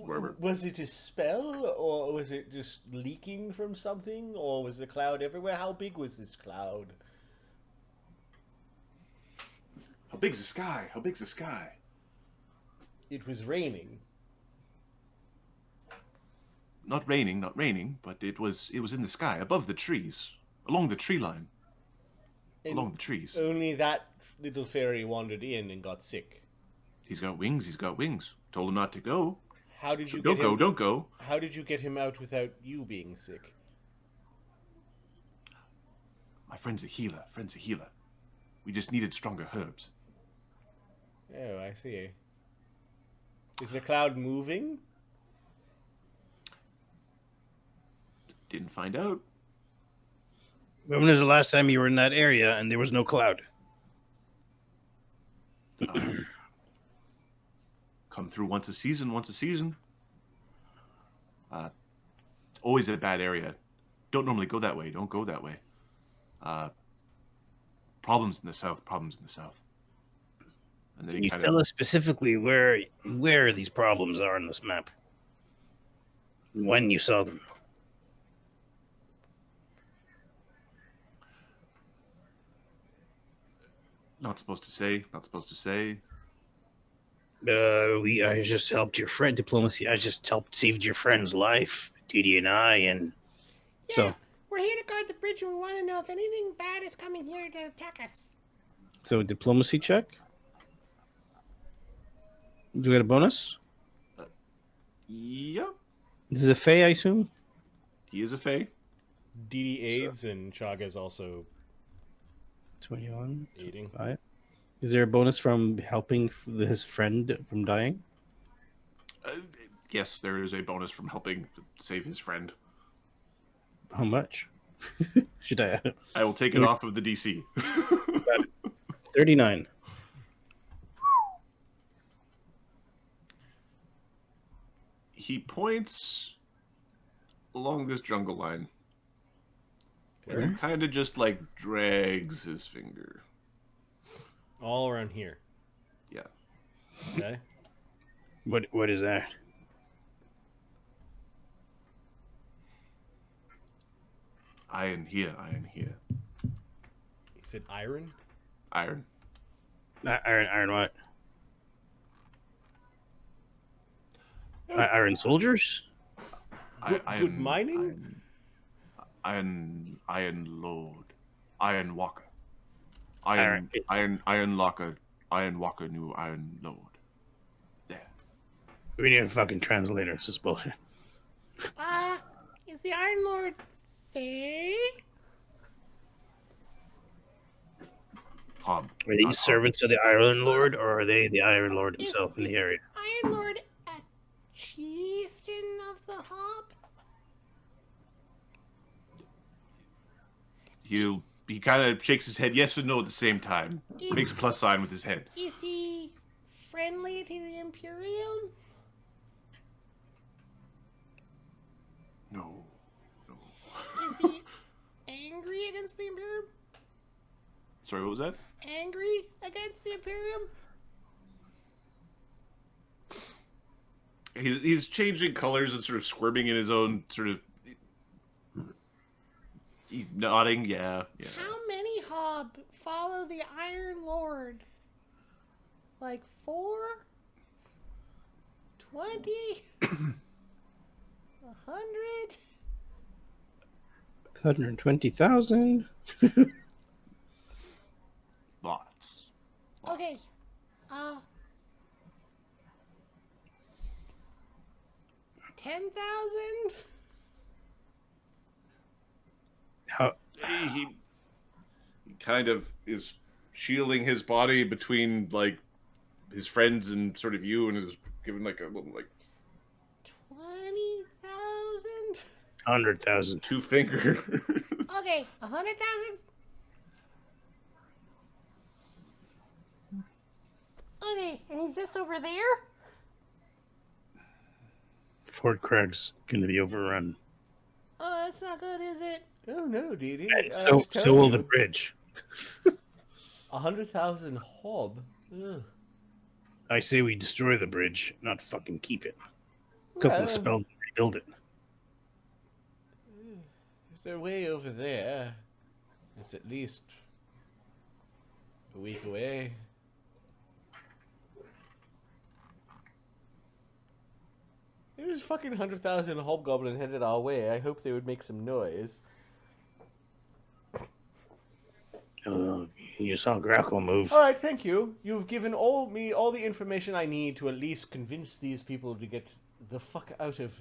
wherever. Was it a spell, or was it just leaking from something, or was the cloud everywhere? How big was this cloud? How big's the sky? How big's the sky? It was raining. Not raining, but it was in the sky, above the trees, along the tree line, along the trees. Only that little fairy wandered in and got sick. He's got wings. Told him not to go. How did you Don't get go, him? don't go. How did you get him out without you being sick? My friend's a healer. We just needed stronger herbs. Oh, I see. Is the cloud moving? Didn't find out. When was the last time you were in that area and there was no cloud? Come through once a season. Always a bad area. Don't normally go that way. Don't go that way. Problems in the south. And then Can you tell us specifically where these problems are on this map? When you saw them? Not supposed to say. I just helped your friend diplomacy. I just saved your friend's life, Dee Dee and I, and Yeah, we're here to guard the bridge, and we want to know if anything bad is coming here to attack us. so diplomacy check. Do we get a bonus? Yep. This is a Fae, I assume. He is a Fae. Dee Dee aids, and Chagga's also 21, aiding. 5. Is there a bonus from helping his friend from dying? Yes, there is a bonus from helping to save his friend. How much? Should I? I will take it off of the DC. 39. He points along this jungle line. And then kind of just like drags his finger. All around here. Yeah. Okay. What is that? Iron here, iron here. He said iron? Iron. Iron what? Iron soldiers? Good mining? Iron lord. Iron walker. Iron- Iron locker. Iron walker knew iron lord. There. We need a fucking translator. This is bullshit. Is the Iron Lord Fae? Hob. Are these not hob. servants of the Iron Lord, or are they the Iron Lord himself in the area? Iron Lord a chieftain of the Hob? He kind of shakes his head yes and no at the same time. Makes a plus sign with his head. Is he friendly to the Imperium? No. Is he angry against the Imperium? Sorry, what was that? Angry against the Imperium? He's changing colors and sort of squirming in his own sort of. He's nodding, yeah. How many Hob follow the Iron Lord? Like 4? 20? 100? 120,000. Lots. Okay. 10,000? How? He kind of is shielding his body between like his friends and sort of you, and is giving like a little like 20,000? 100,000. 2 finger. Okay, 100,000? Okay, and he's just over there? Fort Craig's gonna be overrun. Oh, that's not good, is it? Oh no, Dee Dee. And so will the bridge. 100,000 hob. Ugh. I say we destroy the bridge, not fucking keep it. A couple of spells to rebuild it. If they're way over there, it's at least a week away. It was fucking 100,000 hobgoblin headed our way. I hope they would make some noise. You saw Grackle move. All right, thank you. You've given me all the information I need to at least convince these people to get the fuck out of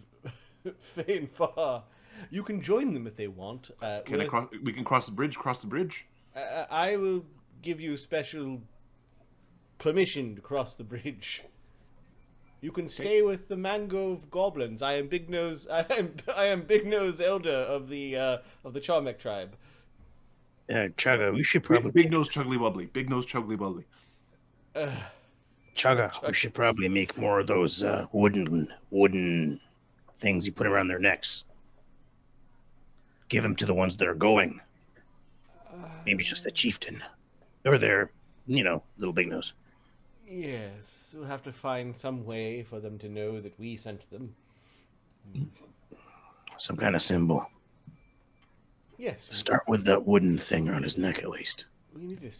Phaenfar. You can join them if they want. We can cross the bridge. Cross the bridge. I will give you special permission to cross the bridge. You can stay with the Mangrove Goblins. I am Big Nose. I am Big Nose Elder of the Charmek tribe. Chagga, we should probably Big nose chuggly wubbly. Big nose chuggly wubbly. Chagga, we should probably make more of those wooden things you put around their necks. Give them to the ones that are going. Maybe just a chieftain, or their, little big nose. Yes, we'll have to find some way for them to know that we sent them. Some kind of symbol. Yes. Start with that wooden thing around his neck, at least. We need to.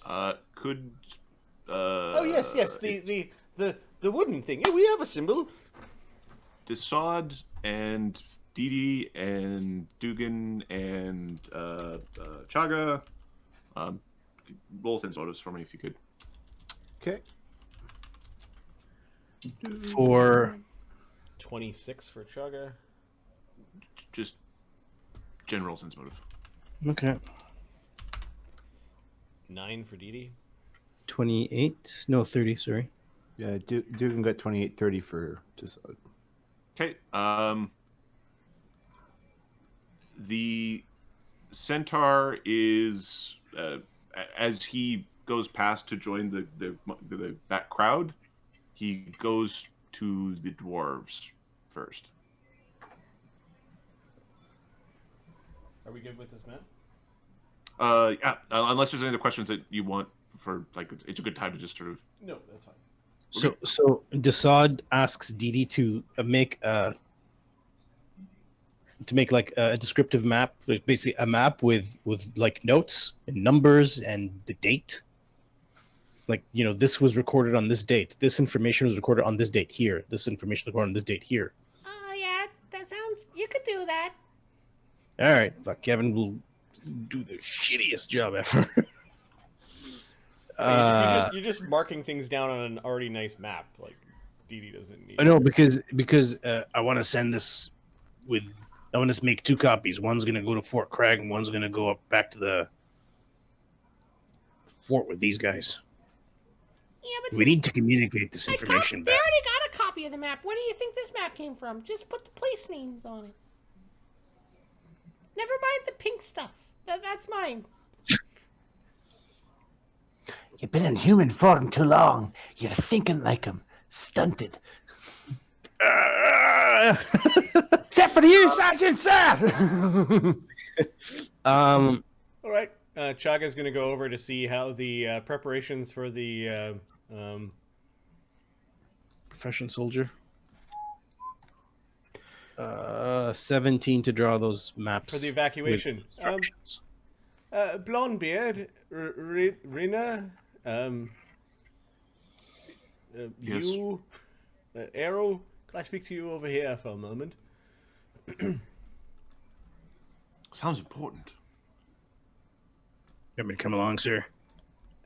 Oh yes, the wooden thing. Yeah, we have a symbol. Dassod and Dee Dee and Dugan and Chagga. Roll sense autos for me if you could. Okay. For 26 for Chagga. Just general sense motive. Okay. 9 for Dee Dee. 28. No, 30. Sorry. Yeah, Dugan got 28-30 for Dassod. Okay. The centaur is as he goes past to join the that crowd, he goes to the dwarves first. Are we good with this, man? Yeah. Unless there's any other questions that you want for, like, it's a good time to just sort of. No, that's fine. So Dassod asks Dee Dee to make like a descriptive map, like basically a map with like notes and numbers and the date. Like, this was recorded on this date. This information was recorded on this date here. This information was recorded on this date here. Oh, yeah, that sounds... You could do that. All right, fuck, Kevin will do the shittiest job ever. You're just marking things down on an already nice map. Like, Dee Dee doesn't need. I know because I want to send this with. I want to make 2 copies. One's gonna go to Fort Crag, and one's gonna go up back to the fort with these guys. Yeah, but... We need to communicate this information They back. already got a copy of the map. Where do you think this map came from? Just put the place names on it. Never mind the pink stuff. That's mine. You've been in human form too long. You're thinking like 'em. Stunted. Except for you, Sergeant, sir! All right. Chagga's going to go over to see how the preparations for the Profession soldier. 17 to draw those maps for the evacuation. with instructions. Blondebeard, Rina, Yes. you, Arrow. Can I speak to you over here for a moment? Sounds important. You want me to come along, sir?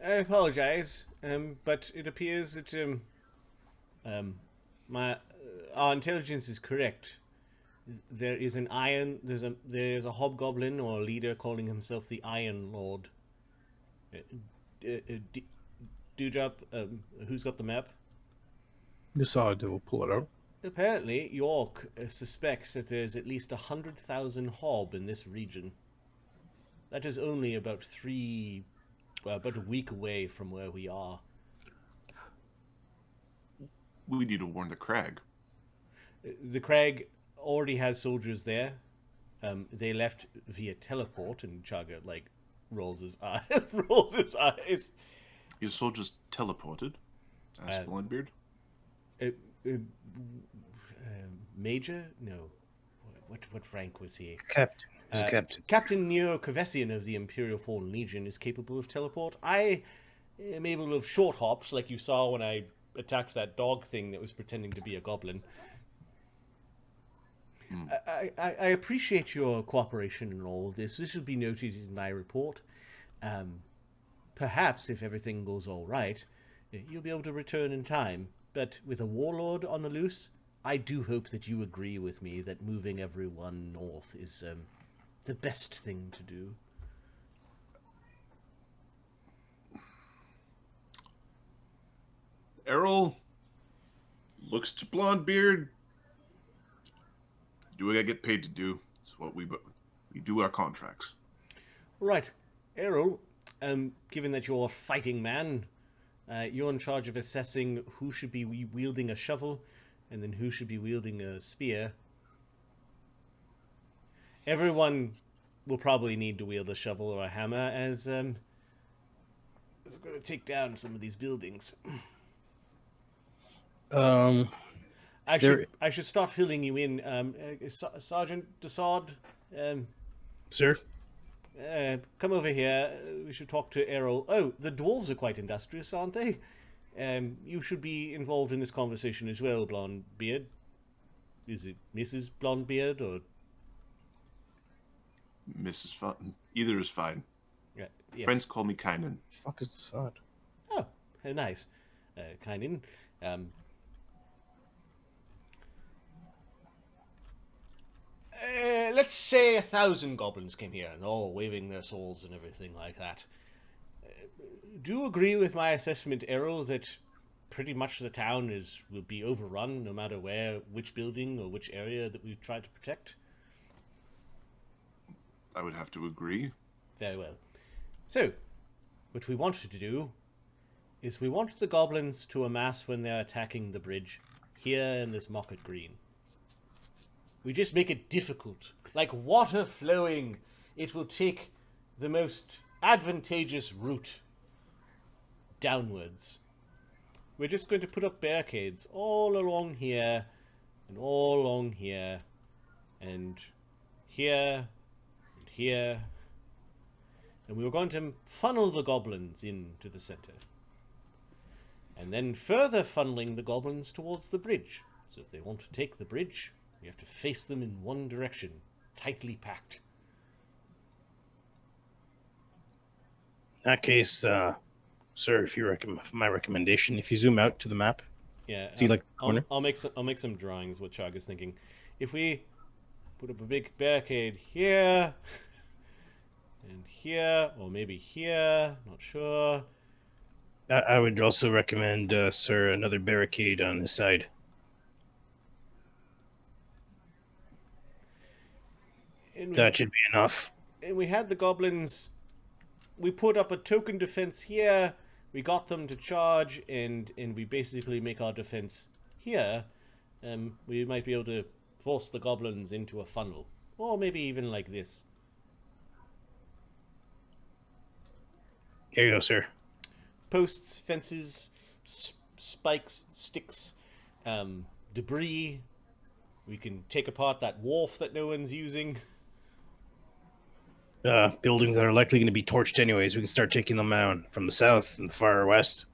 I apologize, but it appears that our intelligence is correct. There is there's a hobgoblin or a leader calling himself the Iron Lord. Dewdrop, who's got the map? Dassod will pull it out. Apparently, York suspects that there's at least 100,000 hob in this region. That is only about about a week away from where we are. We need to warn the Crag. The Crag already has soldiers there. They left via teleport, and Chagga rolls his eyes. Your soldiers teleported? Asked Blondebeard. Major? No. What rank was he? Captain. He's a captain. Captain Neo Cavessian of the Imperial Fallen Legion is capable of teleport. I am able of short hops, like you saw when I attacked that dog thing that was pretending to be a goblin. I appreciate your cooperation in all of this. This will be noted in my report. Perhaps, if everything goes all right, you'll be able to return in time. But with a warlord on the loose, I do hope that you agree with me that moving everyone north is the best thing to do. Errol looks to Blondebeard. Do what I get paid to do. It's what we do our contracts. Right. Errol, given that you're a fighting man, you're in charge of assessing who should be wielding a shovel and then who should be wielding a spear. Everyone will probably need to wield a shovel or a hammer as I'm going to take down some of these buildings. I should start filling you in. Sergeant Dassod, Sir? come over here. We should talk to Errol. Oh, the dwarves are quite industrious, aren't they? You should be involved in this conversation as well, Blondebeard. Is it Mrs. Blondebeard or Mrs. Fun? Either is fine. yeah? Yes. Friends call me Kynan. Fuck is Dassod? Oh, how nice, Kynan. Let's say 1,000 goblins came here, and all waving their swords and everything like that. Do you agree with my assessment, Errol, that pretty much the town will be overrun, no matter which building or which area that we try to protect? I would have to agree. Very well. So, what we wanted to do is we want the goblins to amass when they're attacking the bridge here in this Market Green. We just make it difficult. Like water flowing, it will take the most advantageous route downwards. we're just going to put up barricades all along here, and all along here, and here, and here. And we were going to funnel the goblins into the center. And then further funneling the goblins towards the bridge. So if they want to take the bridge, we have to face them in one direction, tightly packed. In that case, sir, if you my recommendation, if you zoom out to the map, Yeah, see like the corner. I'll make some drawings. What Chagga's thinking. If we put up a big barricade here, and here, or maybe here, not sure. I would also recommend, sir, another barricade on this side. And That should be enough. and we had the goblins. We put up a token defense here. We got them to charge, and we basically make our defense here. We might be able to force the goblins into a funnel, or maybe even like this. Here you go, sir. Posts, fences, spikes, sticks, debris. We can take apart that wharf that no one's using. Buildings that are likely going to be torched anyways. We can start taking them down from the south and the far west.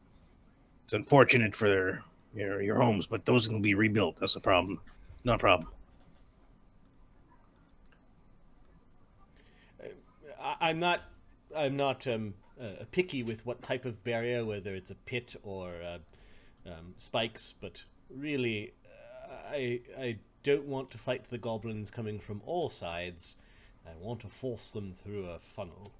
It's unfortunate for your homes, but those can be rebuilt. That's the problem. Not a problem. I'm not picky with what type of barrier, whether it's a pit or spikes, but really, I don't want to fight the goblins coming from all sides. I want to force them through a funnel.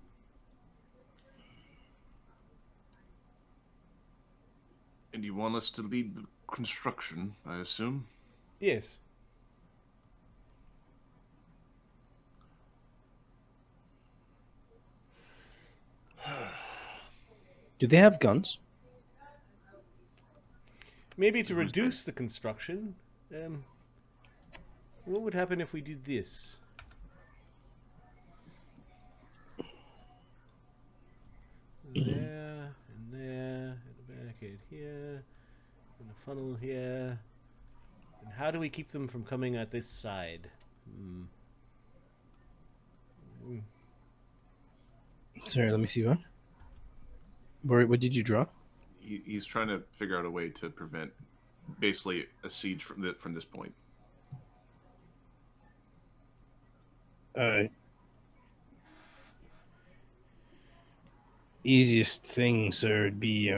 And you want us to lead the construction, I assume? Yes. Do they have guns? Maybe to reduce the construction. What would happen if we did this? There, and there, and a barricade here, and a funnel here. And how do we keep them from coming at this side? Sorry, let me see one. What did you draw? He's trying to figure out a way to prevent, basically, a siege from this point. Easiest thing, sir, would be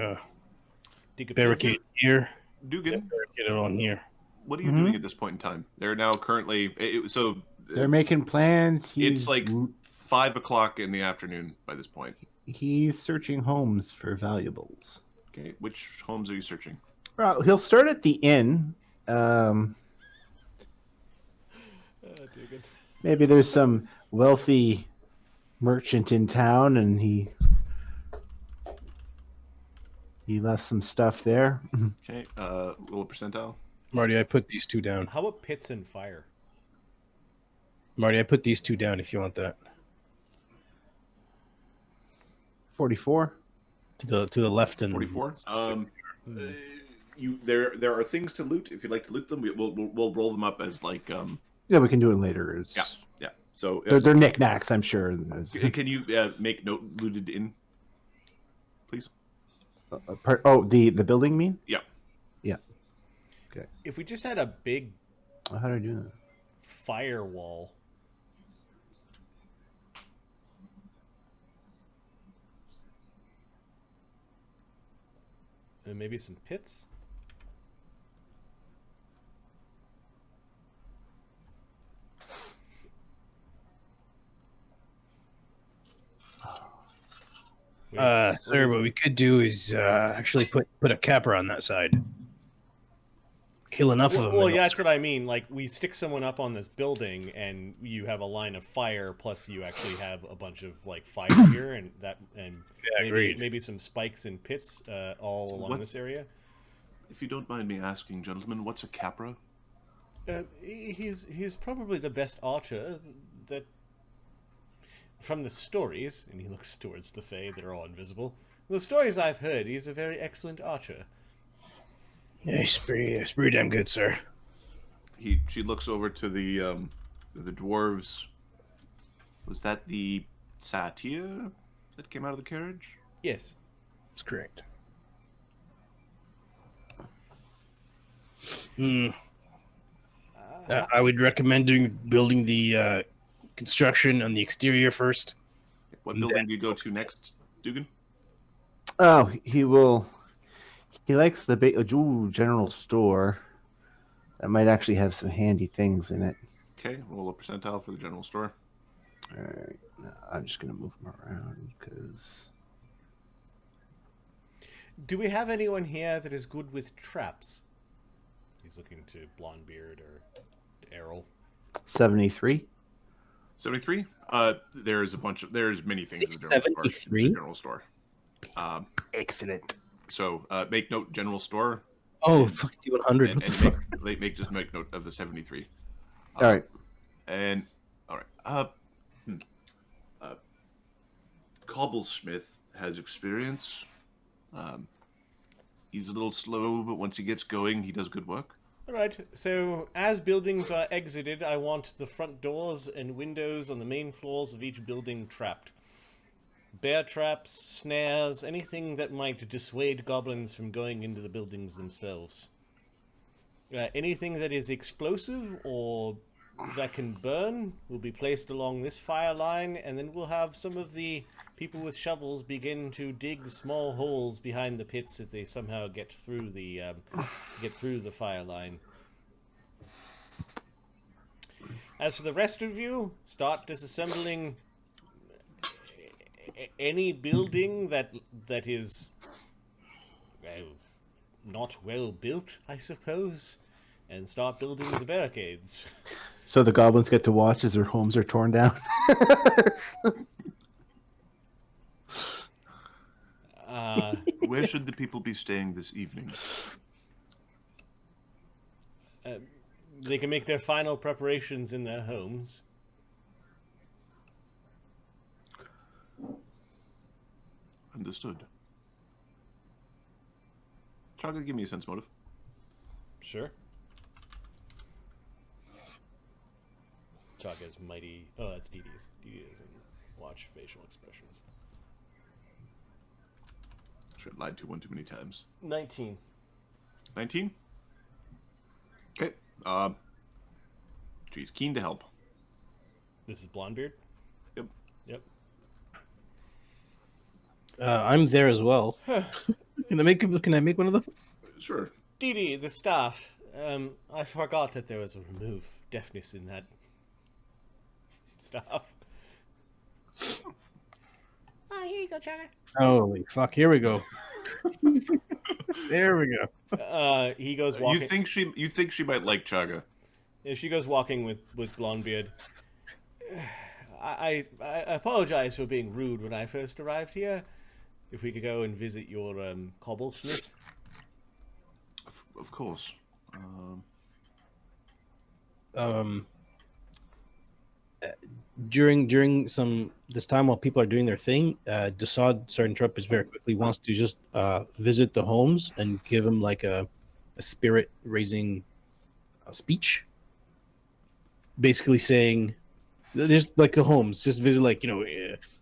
Dig a barricade here. Dugan, Barricade on here. what are you doing at this point in time? They're now currently They're making plans. it's like 5 o'clock in the afternoon by this point. He's searching homes for valuables. Okay, which homes are you searching? Well, he'll start at the inn. Maybe there's some wealthy merchant in town, and he left some stuff there. Okay, roll a percentile. Marty, I put these two down. How about pits and fire? Marty, I put these two down if you want that. 44. To the left and 44. There are things to loot. If you'd like to loot them, we'll roll them up as like Yeah, we can do it later. yeah. So They're knickknacks, I'm sure. can you make note looted in, please? The building mean? Yeah. Yeah. Okay. If we just had a big How do I do that? firewall. And maybe some pits? Sir, what we could do is actually put a capper on that side. Kill enough of them. Well, and yeah, they'll that's what I mean. Like, we stick someone up on this building, and you have a line of fire, plus you actually have a bunch of like fire here, and maybe some spikes and pits all along this area. If you don't mind me asking, gentlemen, what's a capra? He's probably the best archer that, from the stories, and he looks towards the Fae that are all invisible. The stories I've heard, he's a very excellent archer. Yeah, it's pretty damn good, sir. She looks over to the dwarves. Was that the Satya that came out of the carriage? Yes. That's correct. Hmm. I would recommend building the construction on the exterior first. What building do you go to next, Dugan? Oh, he will. He likes the general store. That might actually have some handy things in it. Okay, roll a percentile for the general store. All right, I'm just gonna move him around because. Do we have anyone here that is good with traps? He's looking to Blondebeard or Errol. 73. 73. There's many things in the general store. Excellent. So make note general store. Oh, fuck the 100. And, What the fuck? make note of the 73. All right. And all right. Cobblesmith has experience. He's a little slow, but once he gets going, he does good work. Alright, so as buildings are exited, I want the front doors and windows on the main floors of each building trapped. Bear traps, snares, anything that might dissuade goblins from going into the buildings themselves. Anything that is explosive or that can burn will be placed along this fire line, and then we'll have some of the people with shovels begin to dig small holes behind the pits if they somehow get through the fire line. As for the rest of you, start disassembling any building that is not well built, I suppose, and start building the barricades. So the goblins get to watch as their homes are torn down. Where should the people be staying this evening? They can make their final preparations in their homes. Understood. Chagga, give me a sense motive. Sure. Chagga's mighty... Oh, that's Dee Dee's. Dee Dee doesn't watch facial expressions. Should have lied to one too many times. 19. 19? Okay. She's keen to help. This is Blondebeard? Yep. Yep. I'm there as well. Can I make one of those? Sure. Dee Dee, the staff. I forgot that there was a remove deafness in that staff. Oh, here you go, Chagga. Holy fuck! Here we go. There we go. He goes walking. You think she might like Chagga? Yeah, she goes walking with Blondebeard. I apologize for being rude when I first arrived here. If we could go and visit your cobblesmith. Of course. During this time while people are doing their thing, Dassod, sorry to interrupt, but very quickly wants to just visit the homes and give them like a spirit raising speech, basically saying, there's like the homes, just visit, like,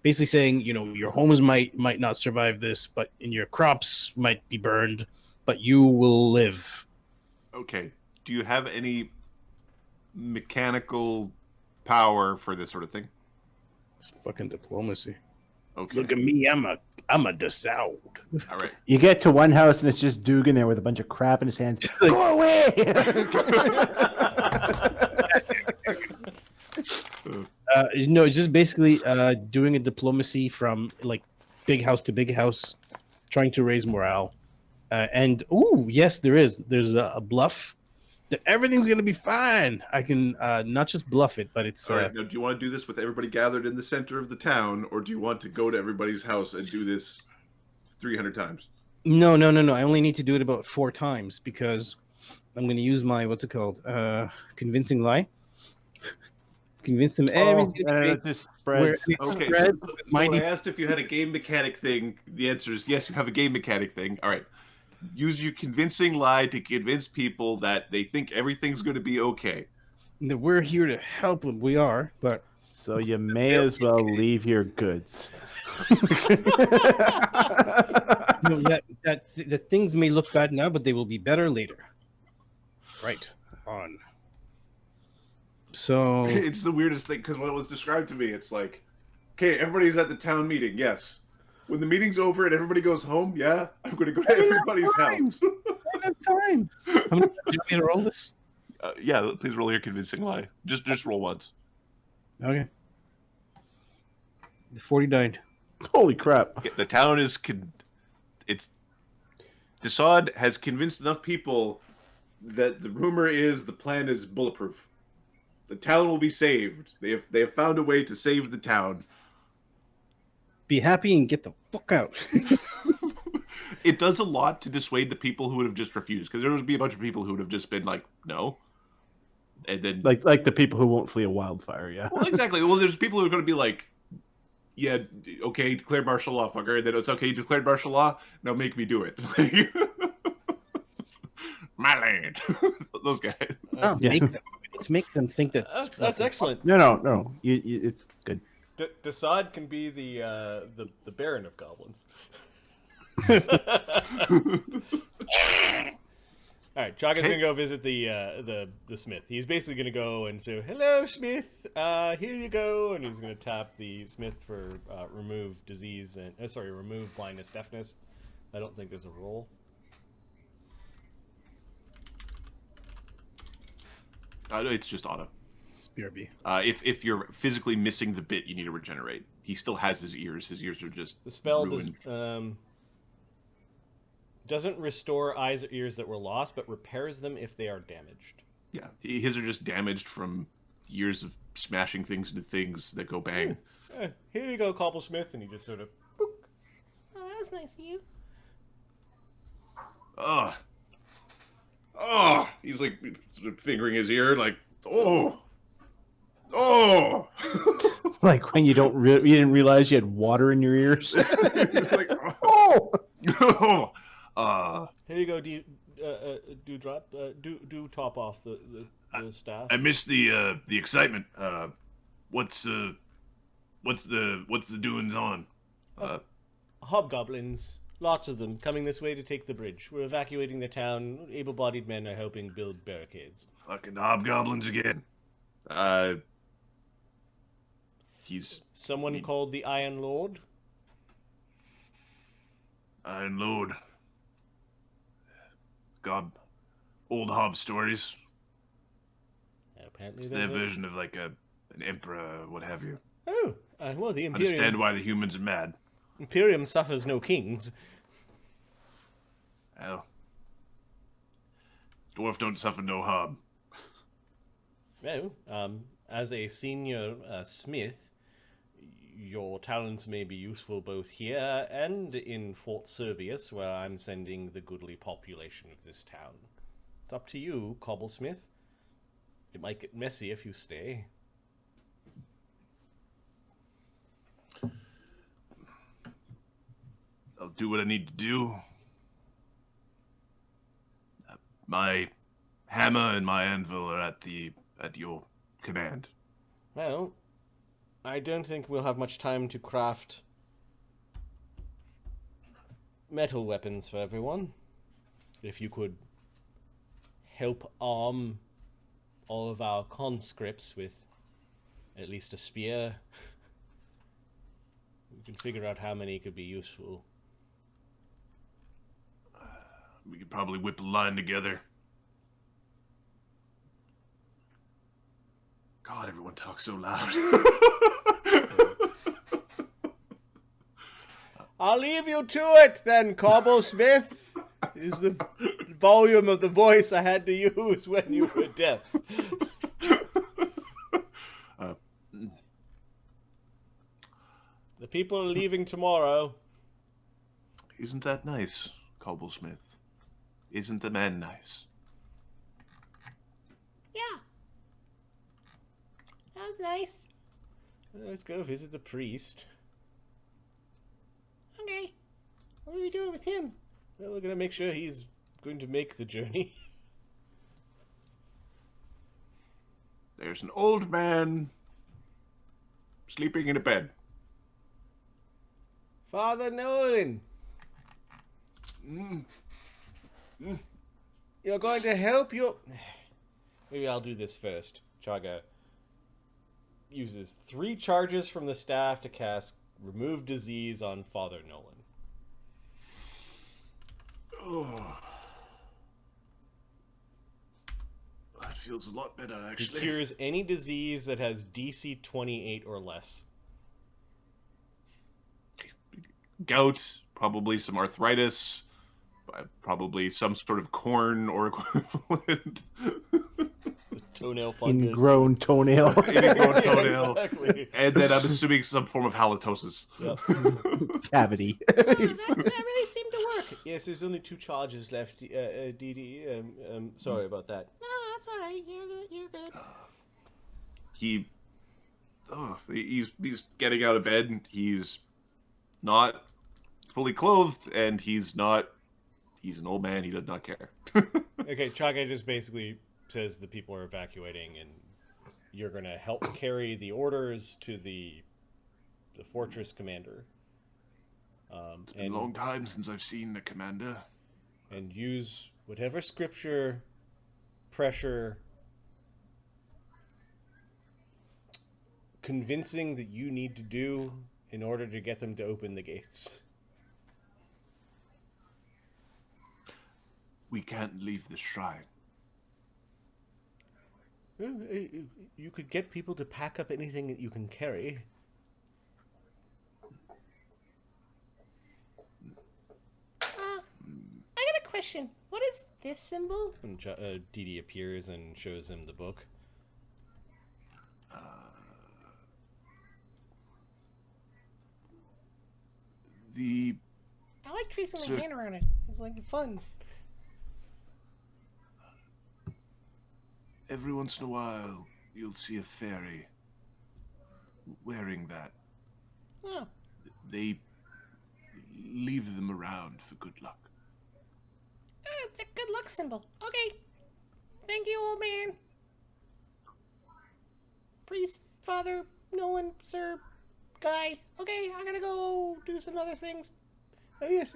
basically saying, your homes might not survive this, but and your crops might be burned, but you will live. Okay. Do you have any mechanical power for this sort of thing? It's fucking diplomacy. Okay. Look at me, I'm a Dassod. All right. You get to one house and it's just Dugan there with a bunch of crap in his hands. Go away! It's just basically doing a diplomacy from like big house to big house, trying to raise morale. And yes, there's a bluff that everything's gonna be fine. I can not just bluff it, but it's. All right. Now, do you want to do this with everybody gathered in the center of the town, or do you want to go to everybody's house and do this 300 times? No. I only need to do it about 4 times because I'm gonna use my convincing lie. Convince them everything's gonna be great. It just spreads. Okay, so I asked if you had a game mechanic thing. The answer is yes, you have a game mechanic thing. All right. use your convincing lie to convince people that they think everything's going to be okay. That we're here to help them. We are, but So you may as well leave your goods. that things may look bad now, but they will be better later. Right on. So It's the weirdest thing because when it was described to me, it's like, okay, everybody's at the town meeting. Yes. When the meeting's over and everybody goes home, yeah, I'm going to go to everybody's house. I have time. How many times do you want me to roll this? Yeah, please roll your convincing lie. Just roll once. Okay. The 40 died. Holy crap. Okay, the town is Dassod has convinced enough people that the rumor is the plan is bulletproof. The town will be saved. They have found a way to save the town. Be happy and get the fuck out. It does a lot to dissuade the people who would have just refused, because there would be a bunch of people who would have just been like, no. And then Like the people who won't flee a wildfire, yeah. well, exactly. Well, there's people who are going to be like, yeah, okay, declare martial law, fucker. And then it's okay, you declared martial law. Now make me do it. My land. Those guys. Let's make them think That's excellent. No. It's good. Dassod can be the Baron of goblins. All right, Chagga's gonna go visit the smith. He's basically gonna go and say, "Hello, Smith. Here you go," and he's gonna tap the smith for remove disease and remove blindness, deafness. I don't think there's a roll. It's just auto. It's BRB. If you're physically missing the bit, you need to regenerate. He still has his ears. His ears are just the spell ruined. Doesn't restore eyes or ears that were lost, but repairs them if they are damaged. Yeah, his are just damaged from years of smashing things into things that go bang. Here you go, Cobblesmith, and he just sort of. Boop. Oh, that was nice of you. He's like fingering his ear, like, oh. Like when you didn't realize you had water in your ears. Like, Oh. Here you go, do drop, do top off the staff. I missed the excitement. What's the doings on? Hobgoblins, lots of them, coming this way to take the bridge. We're evacuating the town. Able-bodied men are helping build barricades. Fucking hobgoblins again. Someone called the Iron Lord. Iron Lord. God, old hob stories. Apparently, It's their version of like an emperor, or what have you. Oh, well, the Imperium. Understand why the humans are mad. Imperium suffers no kings. Well, dwarf don't suffer no hob. Well, as a senior smith, your talents may be useful both here and in Fort Servius, where I'm sending the goodly population of this town. It's up to you, Cobblesmith. It might get messy if you stay. I'll do what I need to do. My hammer and my anvil are at your command. Well, I don't think we'll have much time to craft metal weapons for everyone. If you could help arm all of our conscripts with at least a spear, we can figure out how many could be useful. We could probably whip a line together. God, everyone talks so loud. I'll leave you to it then, Cobblesmith. Is the volume of the voice I had to use when you were deaf. The people are leaving tomorrow. Isn't that nice, Cobblesmith? Isn't the man nice? Yeah. That was nice. Let's go visit the priest. Okay. What are we doing with him? Well, we're gonna make sure he's going to make the journey. There's an old man sleeping in a bed. Father Nolan, Mm. you're going to help your... Maybe I'll do this first. Chagga uses 3 charges from the staff to cast Remove Disease on Father Nolan. Oh. That feels a lot better, He actually. cures any disease that has DC 28 or less. Gout, probably some arthritis, probably some sort of corn or equivalent. The toenail fungus. Ingrown toenail. Ingrown toenail. Exactly. And then I'm assuming some form of halitosis. Yep. Cavity. That really seemed to work. Yes, there's only 2 charges left, Dee Dee. Sorry about that. No, that's all right. You're good. You're good. He's getting out of bed. He's not fully clothed, and he's an old man. He does not care. Okay, Chagga just basically says the people are evacuating, and you're going to help carry the orders to the fortress commander. It's been a long time since I've seen the commander. And use whatever scripture, pressure, convincing that you need to do in order to get them to open the gates. We can't leave the shrine. Well, you could get people to pack up anything that you can carry. I got a question. What is this symbol? And Dee Dee appears and shows him the book. I like tracing my hand around it. It's like fun. Every once in a while, you'll see a fairy wearing that. Oh, They leave them around for good luck. it's a good luck symbol. Okay. Thank you, old man. Priest, Father, Nolan, Sir, Guy. Okay, I'm gonna go do some other things. Oh yes,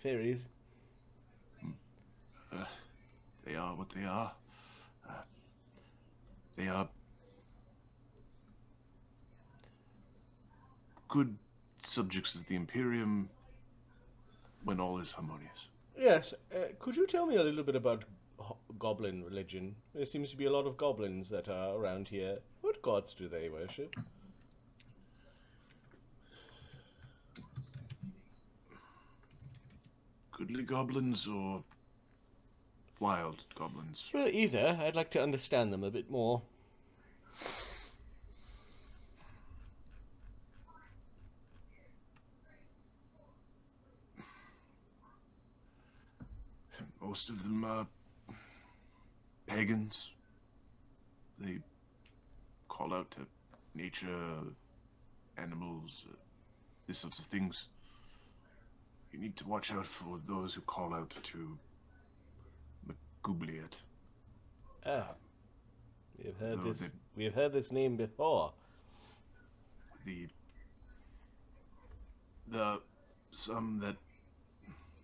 fairies. They are what they are. They are good subjects of the Imperium when all is harmonious. Yes, could you tell me a little bit about goblin religion? There seems to be a lot of goblins that are around here. What gods do they worship? Goodly goblins or wild goblins? Well, either. I'd like to understand them a bit more. Most of them are pagans. They call out to nature, animals, these sorts of things. You need to watch out for those who call out to McGoobliet. Ah, we Though have heard this name before. Some that.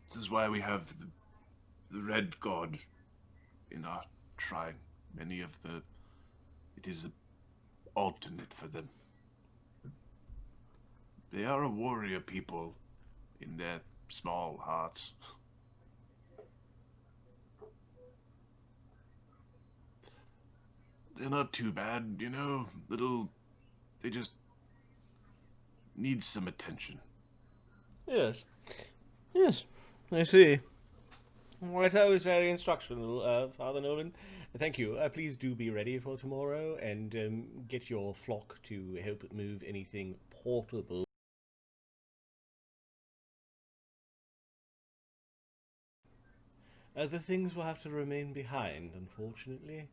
This is why we have the red god in our shrine. It is the alternate for them. They are a warrior people in their small hearts. They're not too bad, you know, they just need some attention. Yes. Yes, I see. Well, that was very instructional, Father Nolan. Thank you. Please do be ready for tomorrow and get your flock to help move anything portable. Other things will have to remain behind, unfortunately.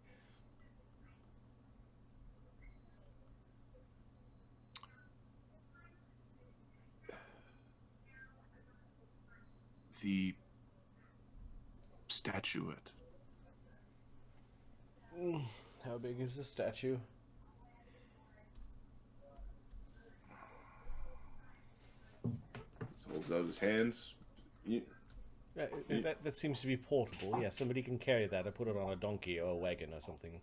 the statuette? How big is the statue? He holds out his hands. That seems to be portable. Yeah, somebody can carry that or put it on a donkey or a wagon or something.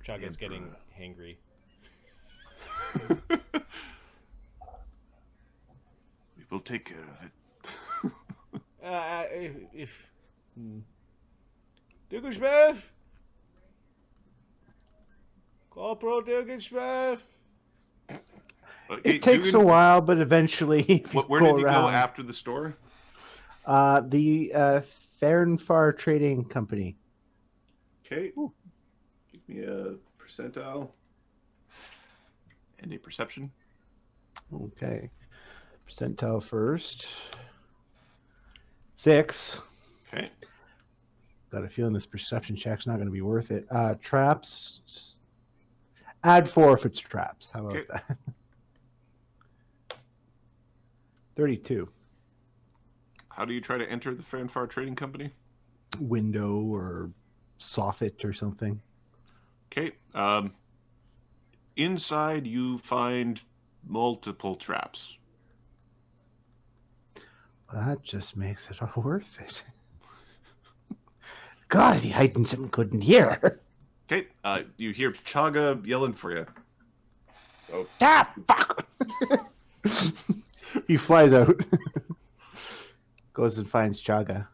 Chagga's getting hangry. We will take care of it. If Dugenschmeff? Corporal Dugenschmeff? It takes a while, but eventually, if you Where go did you around, go after the store? The Phaenfar Trading Company. Okay. Give me a percentile and a perception. Okay. Percentile first. 6. Okay. Got a feeling this perception check's not going to be worth it. Traps. Add 4 if it's traps. How about that? 32. How do you try to enter the Phaenfar Trading Company? Window or soffit or something. Okay. Inside you find multiple traps. Well, that just makes it all worth it. God, he hiding something good in here. Okay. You hear Chagga yelling for you. Oh. Ah, fuck! He flies out. Goes and finds Chagga.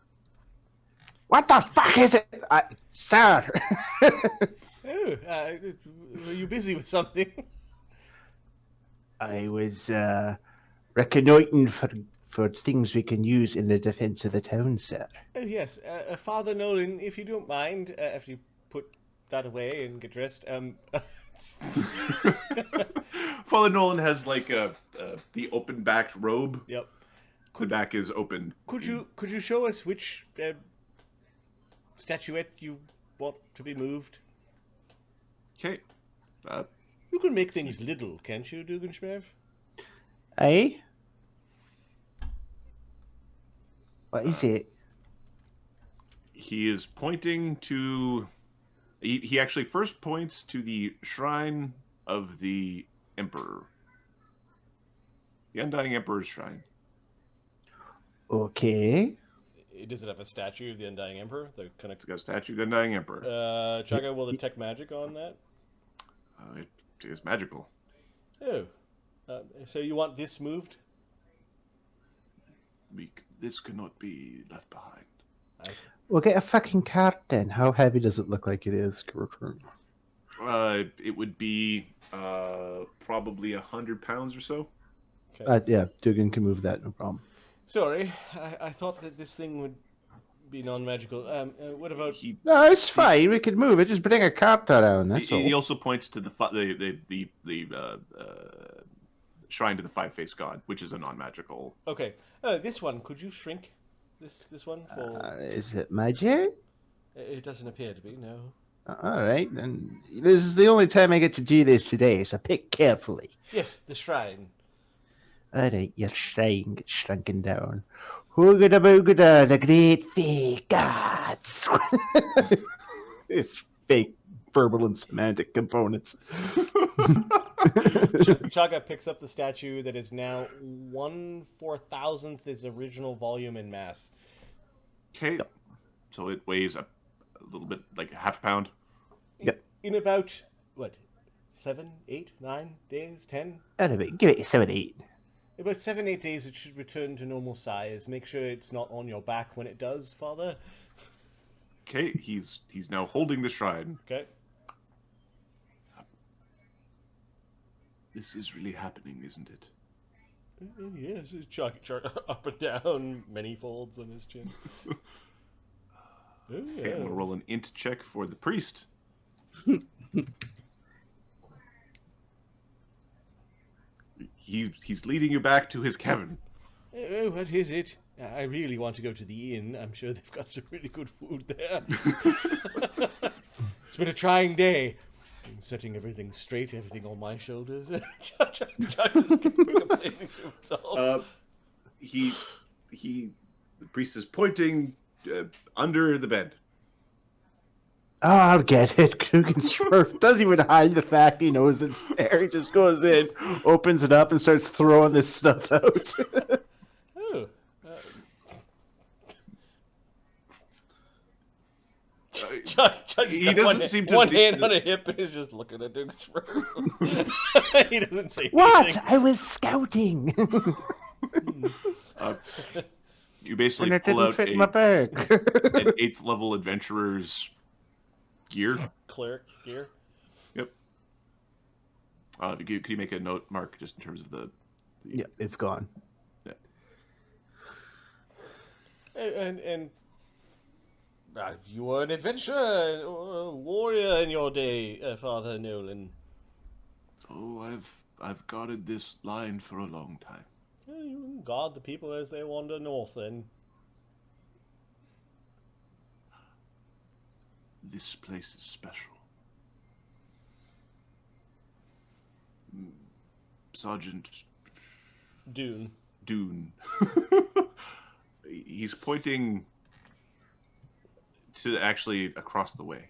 What the fuck is it? Sir! Oh, were you busy with something? I was reconnoitering for things we can use in the defense of the town, sir. Oh, yes. Father Nolan, if you don't mind, after you put that away and get dressed, Father Nolan has like the open-backed robe. Yep. The back is open. Could you show us which statuette you want to be moved? Okay. You can make things little, can't you, Dugenschmeff? Eh? What is it? He is pointing to... He actually first points to the shrine of the Emperor. The Undying Emperor's shrine. Okay. Does it have a statue of the Undying Emperor? The kind It's got a statue of the Undying Emperor. Chagga will detect magic on that? It is magical. Oh. So you want this moved? This cannot be left behind. I see. We'll get a fucking cart then. How heavy does it look like it is? It would be probably 100 pounds or so. Okay. Yeah, Dugan can move that, no problem. Sorry, I thought that this thing would be non-magical. What about... No, it's fine. We could move it. Just bring a cart around. That's all. He also points to the shrine to the five-faced god, which is a non-magical. Okay, this one. Could you shrink this one for? Is it magic? It doesn't appear to be. No. All right, then. This is the only time I get to do this today, so pick carefully. Yes, the shrine. All right, your shrine gets shrunken down. Hoogada boogada, the great fake gods. It's fake verbal and semantic components. Chagga picks up the statue that is now 1/4000th its original volume and mass. Okay, so it weighs a little bit, like half a pound. Yep. In about, what, 7, 8, 9 days, 10? Give it 7, 8. About 7, 8 days it should return to normal size. Make sure it's not on your back when it does, Father. Okay, he's now holding the shrine. Okay. This is really happening, isn't it? Yes, it's Chagga up and down, many folds on his chin. Okay, I'm gonna roll an int check for the priest. He's leading you back to his cabin. Oh, what is it? I really want to go to the inn. I'm sure they've got some really good food there. It's been a trying day. I'm setting everything straight, everything on my shoulders. Chagga's complaining to himself. the priest is pointing under the bed. Oh, I'll get it. Krugenschwerf doesn't even hide the fact he knows it's there. He just goes in, opens it up, and starts throwing this stuff out. Oh. Chuck He doesn't seem to one be- hand on a hip and is just looking at Duke He doesn't say What? anything. I was scouting. You basically And it pull didn't out fit in my bag. an 8th level adventurer's gear. Cleric gear. Yep. Could you make a note, Mark, just in terms of the Yeah, it's gone. And you were an adventurer, a warrior in your day, Father Nolan. Oh, I've guarded this line for a long time. You guard the people as they wander north, then. This place is special. Sergeant Dune. He's pointing to actually across the way.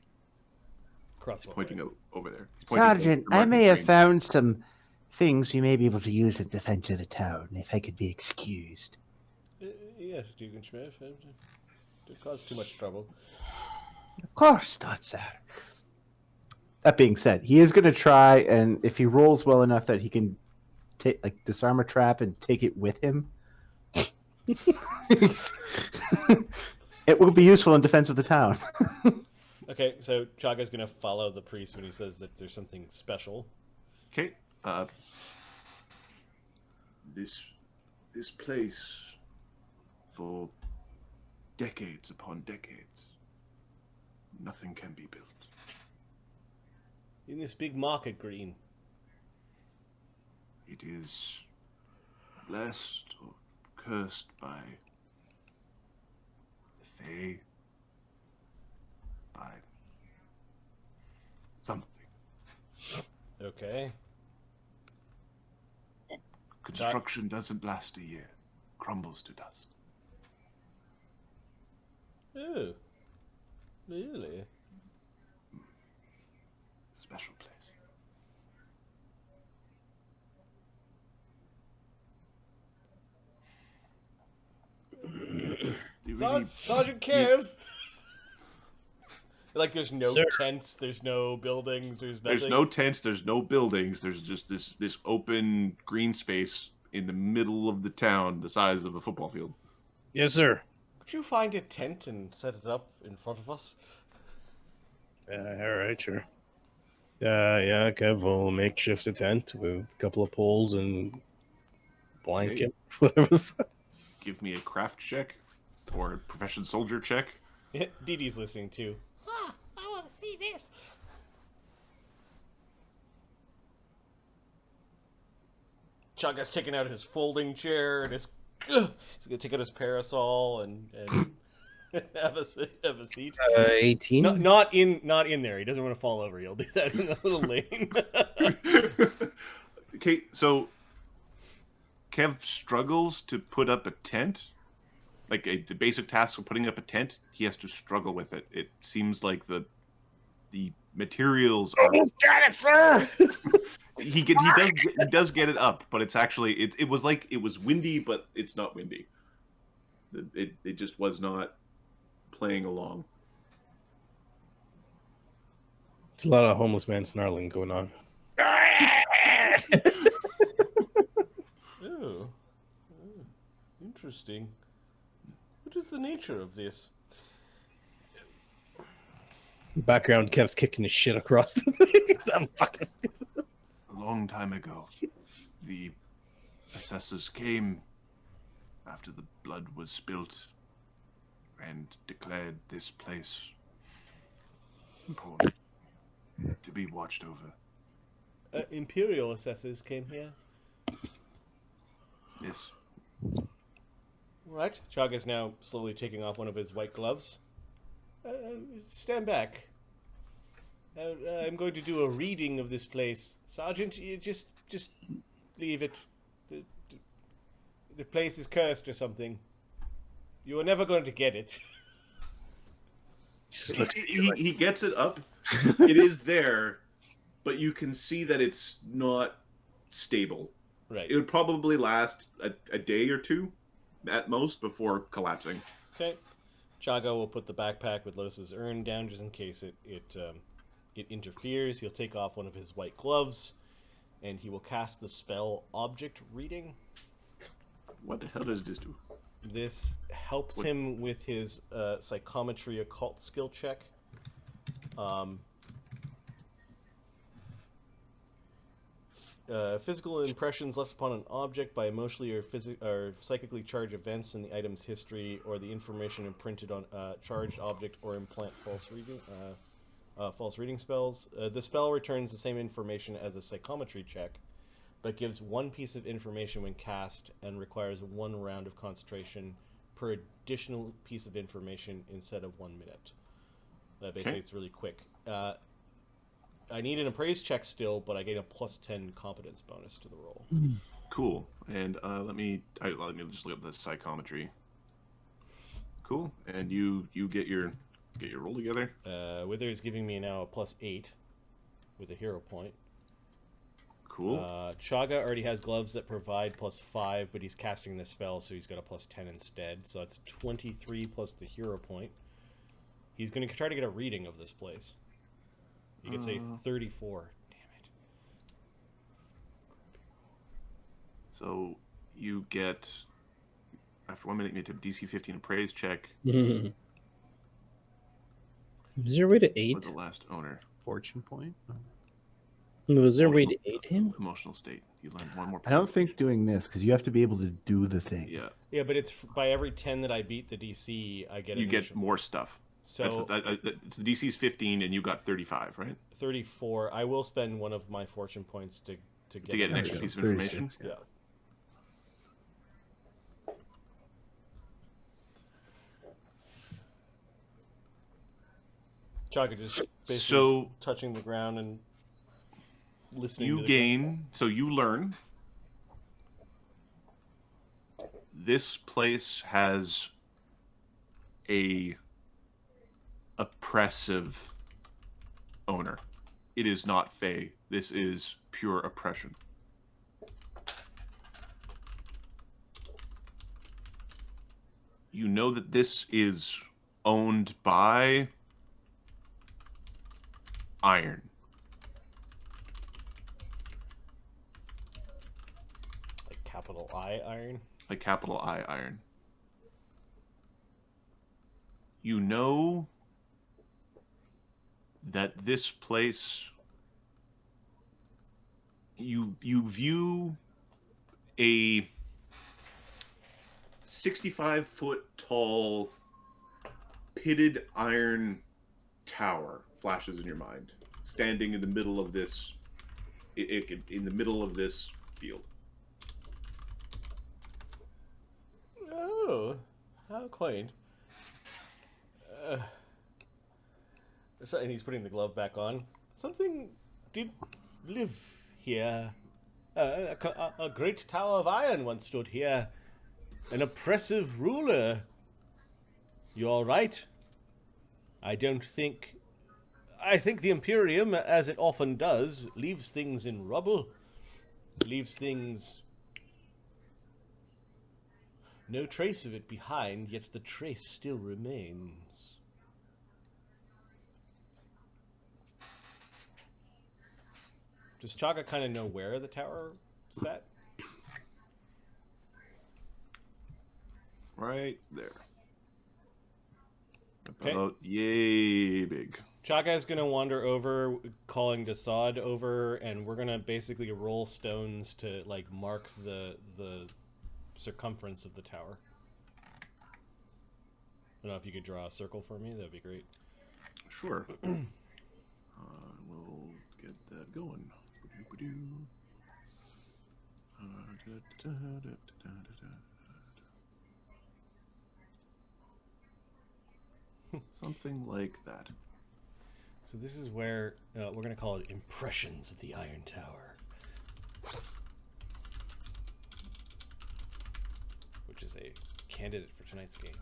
Pointing over there. He's pointing Sergeant, to I may have Green. found some things we may be able to use in defense of the town, if I could be excused. Yes, Dugenschmidt. Did cause too much trouble. Of course not, sir. That being said, he is going to try, and if he rolls well enough that he can disarm a trap and take it with him, it will be useful in defense of the town. Okay, so Chagga's gonna follow the priest when he says that there's something special. Okay. This place, for decades upon decades, nothing can be built. In this big market green. It is blessed or cursed by the Fae, by something. Okay. Construction doesn't last a year. Crumbles to dust. Oh. Really? Special place. You really... Sergeant Kev! Like, there's no Sir. tents, there's no buildings, there's nothing. There's no tents, there's no buildings, there's just this open green space in the middle of the town, the size of a football field. Yes, sir. Could you find a tent and set it up in front of us? All right, sure. Yeah, Kev will makeshift a tent with a couple of poles and blanket, whatever the fuck. Give me a craft check or a profession soldier check. Dee Dee's listening too. Ah, I want to see this. Chagga's taking out his folding chair and he's gonna take out his parasol and have a seat. 18. Not in there. He doesn't want to fall over. He'll do that in a little lane. Okay, so Kev struggles to put up a tent. Like the basic task of putting up a tent, he has to struggle with it. It seems like the materials are. Almost got it, sir. He does get it up, but it's actually it was windy, but it's not windy. It just was not playing along. It's a lot of homeless man snarling going on. Oh, interesting. What is the nature of this? Background, Kev's kicking his shit across the thing. I'm fucking. A long time ago, the assessors came after the blood was spilt and declared this place important to be watched over. Imperial assessors came here. Yes. Right. Chagga's now slowly taking off one of his white gloves. Stand back. I'm going to do a reading of this place. Sergeant, you just leave it. the place is cursed or something. You are never going to get it. Just looks He gets it up. It is there, but you can see that it's not stable. Right. It would probably last a day or two at most before collapsing. Okay. Chagga will put the backpack with Los's urn down just in case it interferes. He'll take off one of his white gloves, and he will cast the spell Object Reading. What the hell does this do? This helps him with his psychometry occult skill check. Physical impressions left upon an object by emotionally or psychically charged events in the item's history, or the information imprinted on a charged object, or implant false reading spells. The spell returns the same information as a psychometry check, but gives one piece of information when cast and requires 1 round of concentration per additional piece of information instead of 1 minute. Basically, it's really quick. I need an appraise check still, but I get a +10 competence bonus to the roll. Cool. And let me just look up the psychometry. Cool. And you get your roll together. Wither is giving me now a +8 with a hero point. Cool. Chagga already has gloves that provide +5, but he's casting the spell, so he's got a +10 instead. So that's 23 plus the hero point. He's going to try to get a reading of this place. You could say 34. Damn it. So you get, after 1 minute, you get a DC 15 appraise check Is there a way to for aid? the last owner. Fortune point. Was there a way to aid him? Emotional state. You learn 1 more. I don't think doing this because you have to be able to do the thing. Yeah. Yeah, but it's by every 10 that I beat the DC, I get You get additional. more stuff. So It's the DC's 15, and you got 35, right? 34. I will spend one of my fortune points to get an extra piece of information. 36, Yeah. Chagga just basically touching the ground and listening. You gain, so you learn. This place has a oppressive owner. It is not Fey. This is pure oppression. You know that this is owned by Iron. Like capital I Iron. Like capital I Iron. You know that this place, you view a 65-foot tall pitted iron tower flashes in your mind, standing in the middle of this in the middle of this field. Oh, how quaint. So, and he's putting the glove back on. Something did live here. A great tower of iron once stood here. An oppressive ruler. You all right? I think the Imperium, as it often does, leaves things in rubble. Leaves things... No trace of it behind, yet the trace still remains. Does Chagga kind of know where the tower set? Right there. Okay. About yay big. Chagga is going to wander over, calling Dassod over, and we're going to basically roll stones to like mark the circumference of the tower. I don't know if you could draw a circle for me. That'd be great. Sure. We'll get that going. Something like that. So this is where we're going to call it Impressions of the Iron Tower. which is a candidate for tonight's game.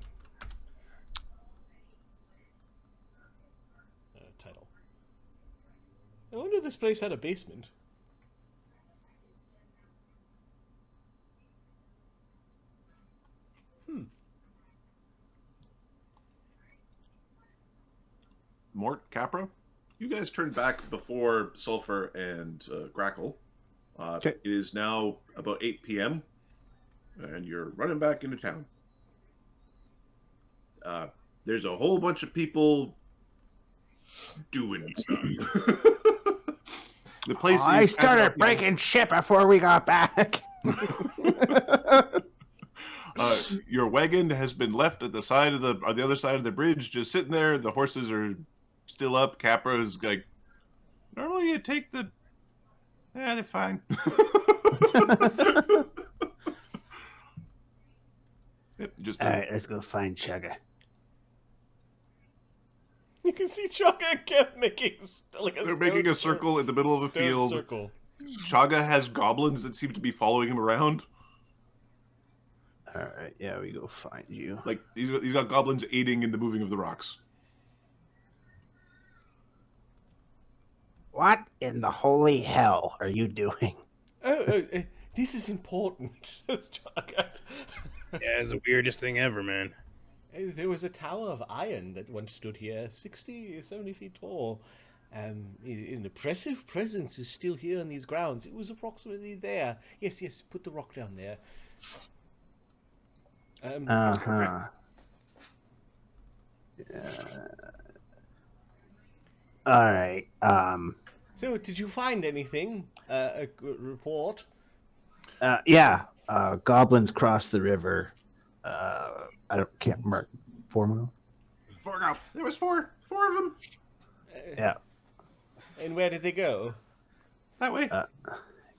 Title. I wonder if this place had a basement. Mort, Capra, you guys turned back before Sulfur and Grackle. Okay. It is now about 8 p.m. and you're running back into town. There's a whole bunch of people doing stuff. The place. I started breaking shit before we got back. Your wagon has been left at the side of on the other side of the bridge, just sitting there. The horses are still up. Capra is like, normally you take the. Yeah, they're fine. Yep, just All right, let's go find Chagga. You can see Chagga and Kev making they're making a circle in the middle of the field. Circle. Chagga has goblins that seem to be following him around. All right, yeah, we go find you. Like he's got goblins aiding in the moving of the rocks. What in the holy hell are you doing? This is important, says Chagga. Yeah, it's the weirdest thing ever, man. There was a tower of iron that once stood here, 70 feet tall. An impressive presence is still here on these grounds. It was approximately there. Yes, put the rock down there. Yeah. All right. So, did you find anything? A report? Yeah. Goblins crossed the river. Can't remember. 4 miles? 4 now. There was four of them. Yeah. And where did they go? That way.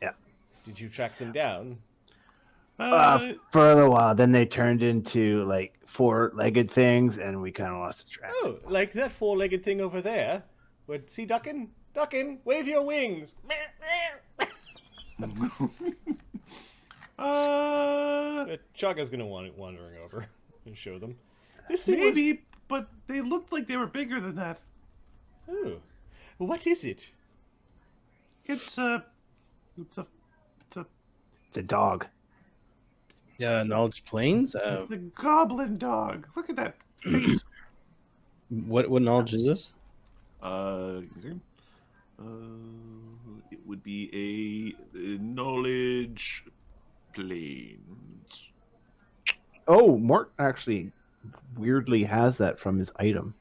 Yeah. Did you track them down? For a little while, then they turned into like 4-legged things, and we kind of lost the track. Oh, like that 4-legged thing over there. See, ducking, wave your wings. Chagga's gonna want it wandering over and show them. This thing Maybe, but they looked like they were bigger than that. Oh, what is it? It's a dog. Knowledge Plains? it's a goblin dog. Look at that face. What knowledge is this? It would be a knowledge planes. Oh, Mort actually weirdly has that from his item.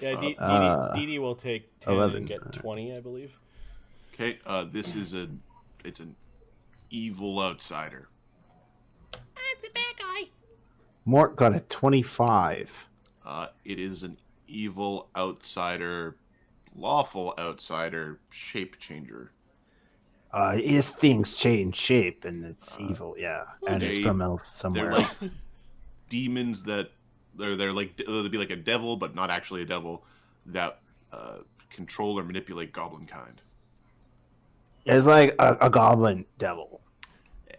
Yeah, Dee Dee will take 10 11. and get 20, I believe. Okay, this is it's an evil outsider. That's a bad guy. Mort got a 25. It is an evil outsider, lawful outsider, shape changer. His things change shape, and it's evil, yeah. And it's from somewhere They're like else. demons that they're like they'd be like a devil, but not actually a devil, that control or manipulate goblin kind. It's like a goblin devil.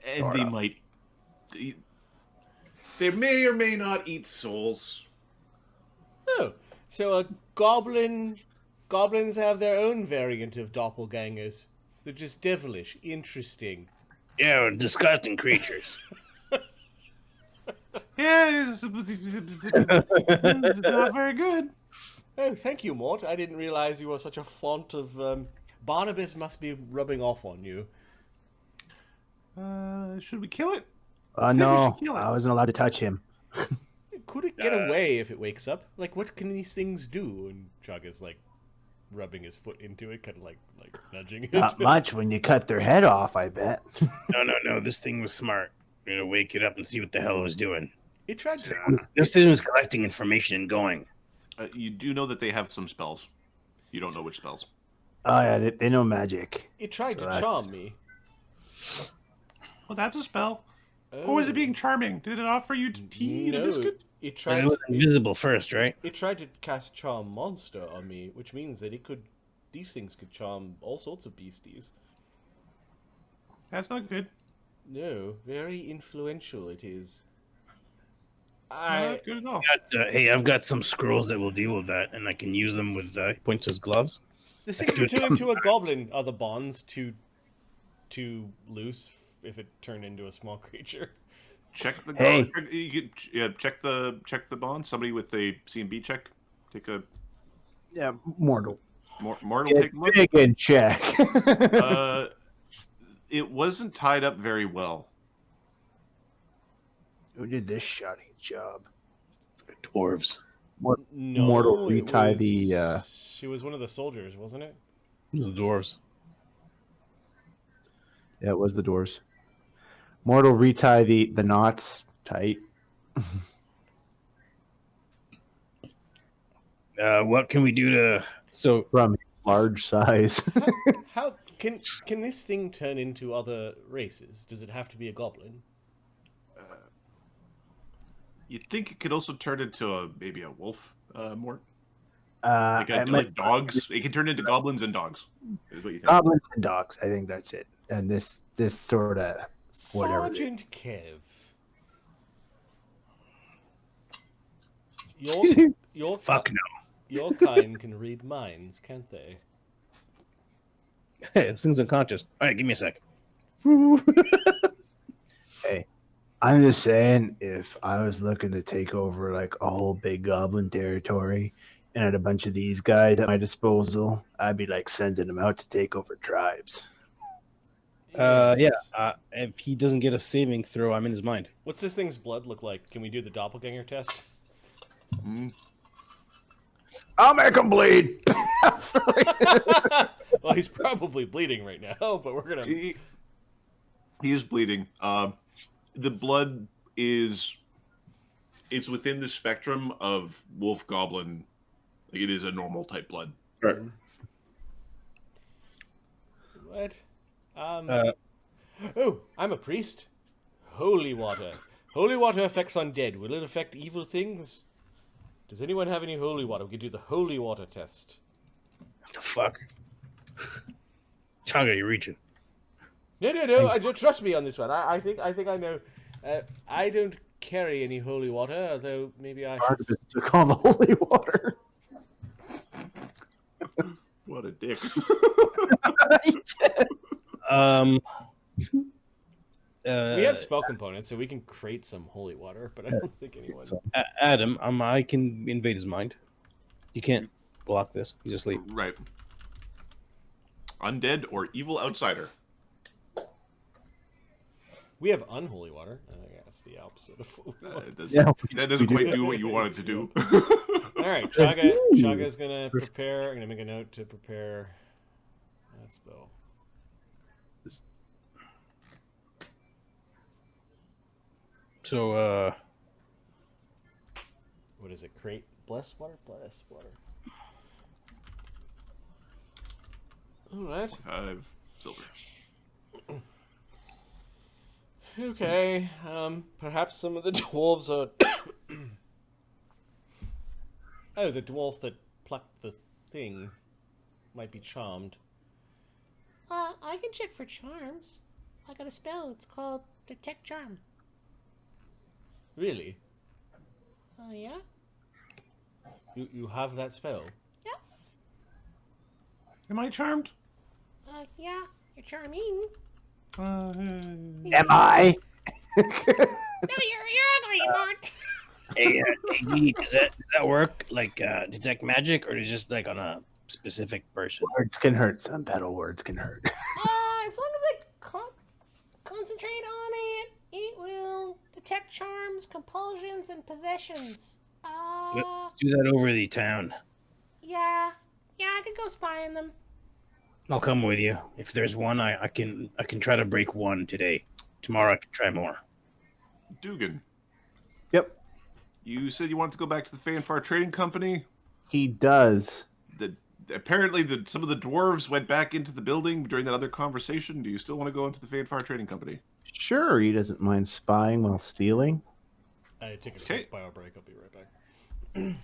And they might. They may or may not eat souls. Oh, so a goblins have their own variant of doppelgangers. They're just devilish. Interesting. Yeah, disgusting creatures. Yeah, it's not very good. Oh, thank you, Mort. I didn't realize you were such a font of... Barnabas must be rubbing off on you. Should we kill it? No, kill it. I wasn't allowed to touch him. Could it get away if it wakes up? Like, what can these things do? And Chagga's, like, rubbing his foot into it, kind of like nudging it. Not much when you cut their head off, I bet. No. This thing was smart. We're gonna wake it up and see what the hell it was doing. It tried to... This thing was collecting information and going. You do know that they have some spells. You don't know which spells. Oh, yeah, they know magic. It tried So to charm me. Well, that's a spell. Oh. Or was it being charming? Did it offer you tea and a biscuit? It And tried. it was invisible first, right? It tried to cast Charm Monster on me, which means that these things could charm all sorts of beasties. That's not good. No, very influential it is. Good enough. Hey, I've got some scrolls that will deal with that, and I can use them with points as gloves. This thing could turn into a goblin. Are the bonds too loose if it turned into a small creature? Check the Hey. check the bond. Somebody with a C&B check. Take a Yeah, mortal. Martin will take a look. Dig and check. It wasn't tied up very well. Who did this shoddy job? Dwarves. No, Mortal it retie was- the. She was one of the soldiers, wasn't it? It was the dwarves. Yeah, it was the doors. Mortal retie the knots tight. What can we do to... So, From large size. How can this thing turn into other races? Does it have to be a goblin? You'd think it could also turn into maybe a wolf, Mort. I Like dogs. It can turn into goblins and dogs. Is what you think? goblins and dogs. I think that's it. And this sort of whatever. Sergeant Kev. Your fuck no. Your kind can read minds, can't they? Hey, this thing's unconscious. All right, give me a sec. Hey, I'm just saying, if I was looking to take over like a whole big goblin territory and had a bunch of these guys at my disposal, I'd be like sending them out to take over tribes. If he doesn't get a saving throw, I'm in his mind. What's this thing's blood look like? Can we do the doppelganger test? I'll make them bleed. Well, he's probably bleeding right now, but we're gonna. He is bleeding. The blood is. It's within the spectrum of wolf goblin. Like, it is a normal type blood. Right. What? Oh, I'm a priest. Holy water. Holy water affects undead. Will it affect evil things? Does anyone have any holy water? We can do the holy water test. What the fuck? Chagga, you're reaching. No. I don't trust me on this one. I think I know. I don't carry any holy water, although maybe I Part of should. it took on the holy water. What a dick. We have spell components, so we can create some holy water, but I don't think anyone. Adam, I can invade his mind. You can't block this. He's asleep. Right. Undead or evil outsider. We have unholy water. I guess the opposite of. That doesn't quite do what you want it to do. All right, Chagga's gonna prepare. I'm gonna make a note to prepare that spell. So, What is it? Create blessed water. Blessed water. All right. 5 silver. Okay. Perhaps some of the dwarves are. Oh, the dwarf that plucked the thing might be charmed. I can check for charms. I got a spell. It's called Detect Charm. Really? Oh, yeah? You have that spell? Yeah. Am I charmed? Yeah. You're charming. Am I? No, you're ugly, Mort. hey, Dee, does that work? Like, detect magic, or is it just like on a specific person? Words can hurt. Some battle words can hurt. As long as I concentrate on it, it will detect charms, compulsions, and possessions. Let's do that over the town. Yeah, I could go spy on them. I'll come with you. If there's one, I can try to break one today. Tomorrow I can try more. Dugan. Yep. You said you wanted to go back to the Phaenfar Trading Company. He does. Apparently, some of the dwarves went back into the building during that other conversation. Do you still want to go into the Phaenfar Trading Company? Sure, he doesn't mind spying while stealing. I take a quick bio break. I'll be right back.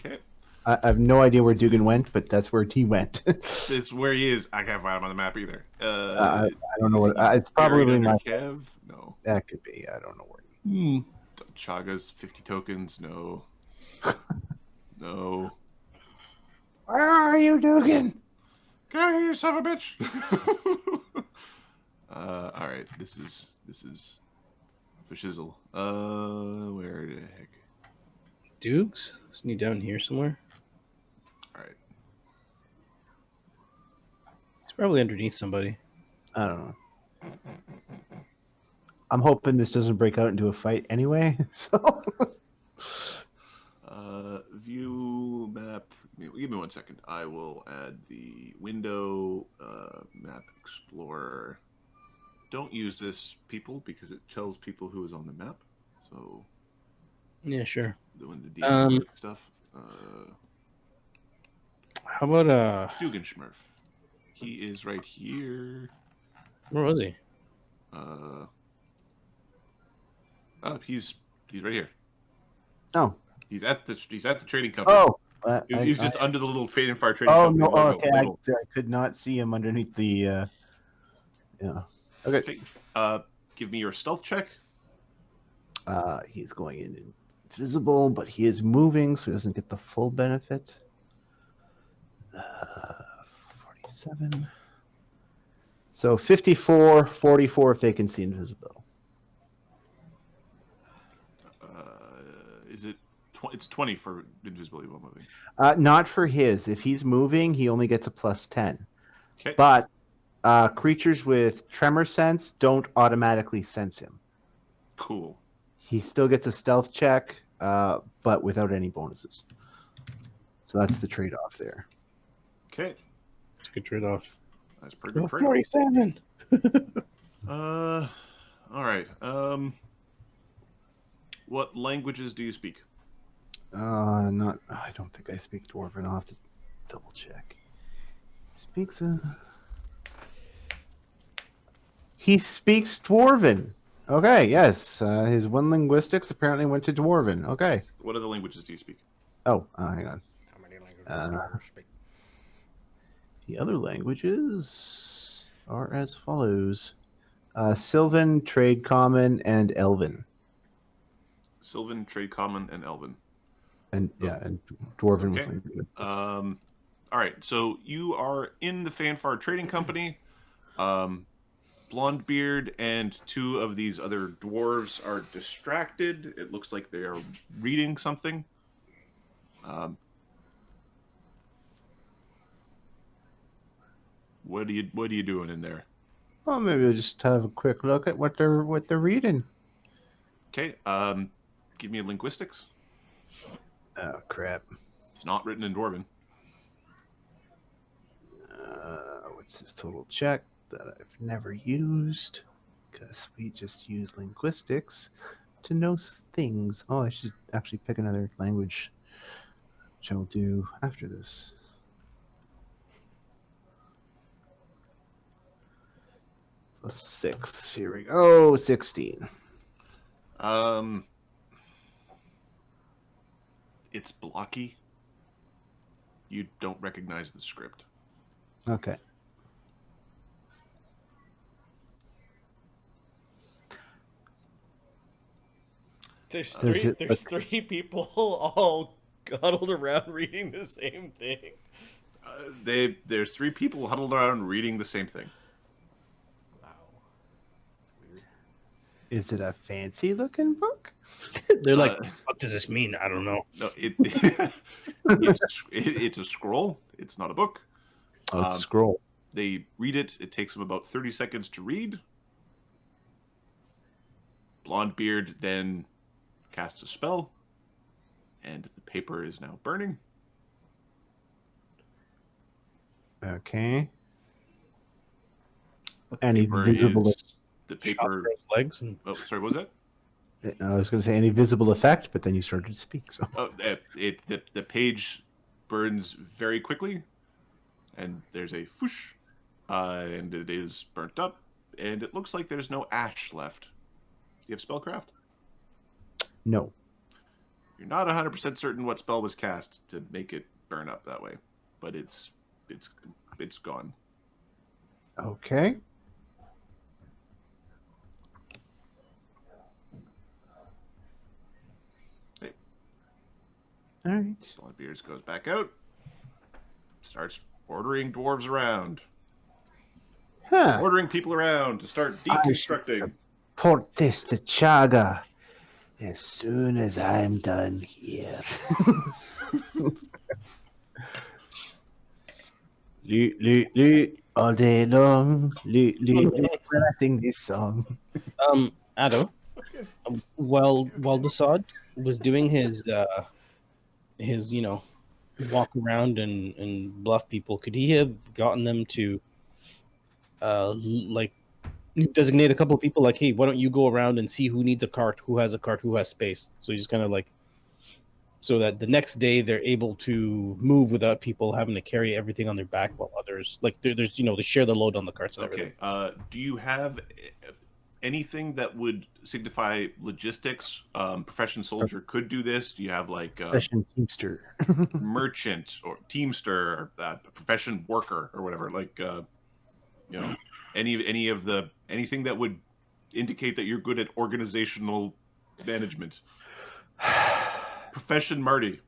Okay. I have no idea where Dugan went, but that's where he went. This is where he is. I can't find him on the map either. I don't know is what. he It's buried probably under my. Kev? No. That could be. I don't know where. Chagga's 50 tokens? No. No. Where are you, Dugan? Get out of here, you son of a bitch! All right. This is for shizzle. Where the heck? Dukes? Isn't he down here somewhere? All right. He's probably underneath somebody. I don't know. I'm hoping this doesn't break out into a fight anyway. So. View map. Give me 1 second. I will add the window map explorer. Don't use this, people, because it tells people who is on the map. So. Yeah, sure. Doing the DM stuff. How about Dugan Schmurf. He is right here. where was he? Oh, he's right here. Oh. He's at the trading company. Oh. He's just under the little Phaenfar trading Oh company no! logo. Okay, I could not see him underneath the. Yeah. Okay. Give me your stealth check. He's going in invisible, but he is moving, so he doesn't get the full benefit. 47. So 54, 44 if they can see invisible. Is it? It's 20 for invisibility while moving. Not for his. If he's moving, he only gets a +10. Okay. But creatures with tremor sense don't automatically sense him. Cool. He still gets a stealth check, but without any bonuses. So that's the trade-off there. Okay. It's a good trade-off. That's pretty good. 47. All right. What languages do you speak? Not. I don't think I speak Dwarven. I'll have to double check. He speaks Dwarven. Okay, yes. His one linguistics apparently went to Dwarven. Okay. What other languages do you speak? Oh, hang on. How many languages do you speak? The other languages are as follows: Sylvan, Trade Common, and Elven. Sylvan, Trade Common, and Elven. And and Dwarven Okay. with linguistics. All right. So you are in the Phaenfar Trading Company. Blondebeard and two of these other dwarves are distracted. It looks like they are reading something. What are you doing in there? Well, maybe we'll just have a quick look at what they're reading. Okay. Give me a linguistics. Oh crap! It's not written in Dwarven. What's his total check that I've never used? Because we just use linguistics to know things. Oh, I should actually pick another language, which I'll do after this. +6. Here we go. 16. It's blocky. You don't recognize the script. Okay. There's Is three. it- There's three people all huddled around reading the same thing. There's three people huddled around reading the same thing. Wow. Weird. Is it a fancy looking book? They're like, what does this mean? I don't know. No, it's a scroll. It's not a book. Oh, it's a scroll. They read it. It takes them about 30 seconds to read. Blondebeard then casts a spell, and the paper is now burning. Okay. Any Paper visible? is- The paper. Chop off legs and Oh, sorry. What was that? I was going to say any visible effect, but then you started to speak. So Oh, the page burns very quickly, and there's a whoosh, and it is burnt up, and it looks like there's no ash left. Do you have spellcraft? no. You're not 100% certain what spell was cast to make it burn up that way, but it's gone. Okay. Hey. All right. Bloodbeards goes back out, starts ordering dwarves around, Huh. ordering people around to start deconstructing. Port this to Chagga as soon as I'm done here. All day long, when I sing this song. Ado, while Dassod was doing his walk around and bluff people, could he have gotten them to like designate a couple of people like, hey, why don't you go around and see who needs a cart, who has space? So he's just kind of like, so that the next day they're able to move without people having to carry everything on their back while others like there's they share the load on the carts and everything. Do you have anything that would signify logistics? Profession soldier could do this. Do you have like Profession teamster, merchant or teamster, or profession worker or whatever? Like anything that would indicate that you're good at organizational management. Profession Marty.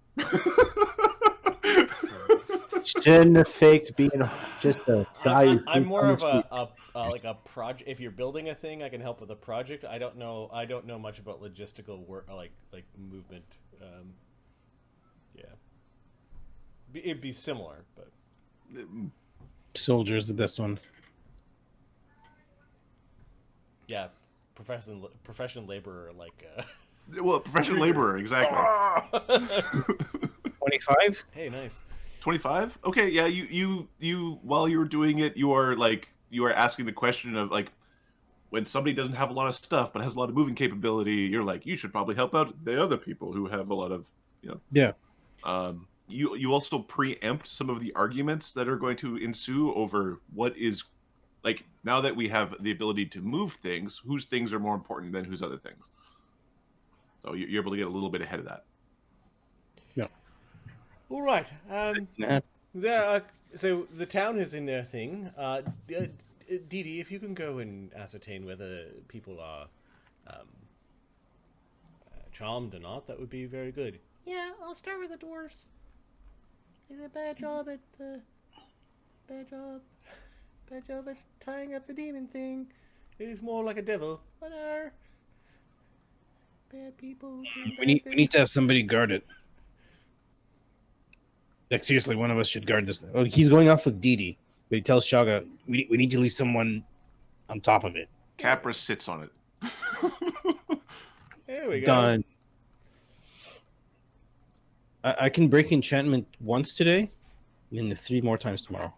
Shouldn't have faked being just a guy. I'm more of a project. If you're building a thing, I can help with a project. I don't know much about logistical work, like movement. Yeah, it'd be similar, but Soldier's the best one. yeah, profession laborer, like. Well, professional laborer, exactly. 25. Hey, nice. 25. Okay, yeah. You while you're doing it, you are asking the question of like, when somebody doesn't have a lot of stuff but has a lot of moving capability, you're like, you should probably help out the other people who have a lot of Yeah. You also preempt some of the arguments that are going to ensue over what is, like, now that we have the ability to move things, whose things are more important than whose other things. So you're able to get a little bit ahead of that. Yeah. All right. So the town is in their thing. Dee Dee, if you can go and ascertain whether people are charmed or not, that would be very good. Yeah, I'll start with the dwarves. They did a bad job at tying up the demon thing. It's more like a devil. Whatever. Bad people. We need to have somebody guard it. Like, seriously, one of us should guard this thing. Oh, he's going off with Dee Dee, but he tells Chagga, we need to leave someone on top of it. Capra sits on it. There we go. Done. I can break enchantment once today, and 3 more times tomorrow.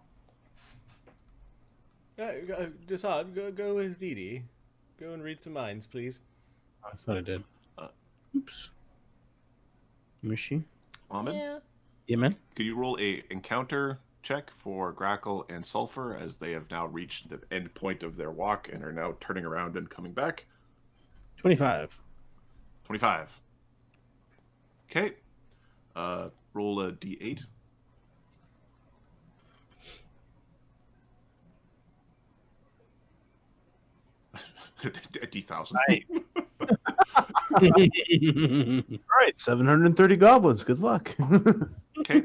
Dassod, go with Dee Dee. Go and read some minds, please. I thought I did. Oops. Mushy? Ahmed? Yeah. Yeah, man? Could you roll a encounter check for Grackle and Sulfur, as they have now reached the end point of their walk and are now turning around and coming back? 25. 25. Okay. Roll a d8. A d1000. All right, 730 goblins. Good luck. Okay.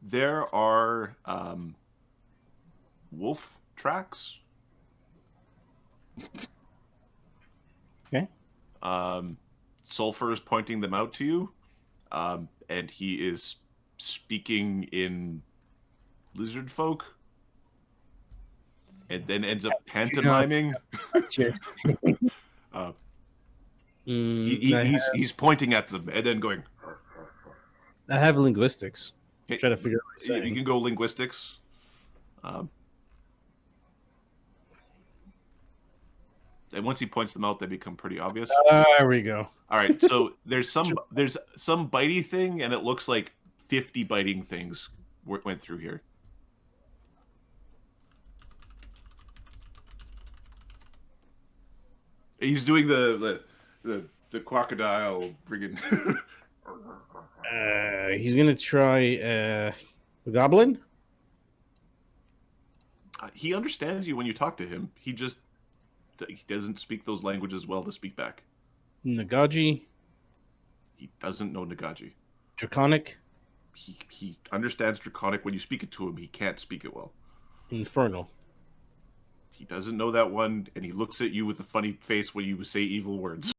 There are wolf tracks. Okay. Sulfur is pointing them out to you, and he is speaking in lizard folk, and then ends up pantomiming. Cheers. He's pointing at them and then going. I have linguistics. Okay, Try to figure out what he's saying. You can go linguistics. And once he points them out, they become pretty obvious. There we go. All right, so there's some bitey thing, and it looks like 50 biting things went through here. He's doing the crocodile friggin' He's gonna try the goblin. He understands you when you talk to him. He doesn't speak those languages well to speak back. Nagaji. He doesn't know Nagaji. Draconic. He understands Draconic when you speak it to him. He can't speak it well. Infernal. He doesn't know that one, and he looks at you with a funny face when you say evil words.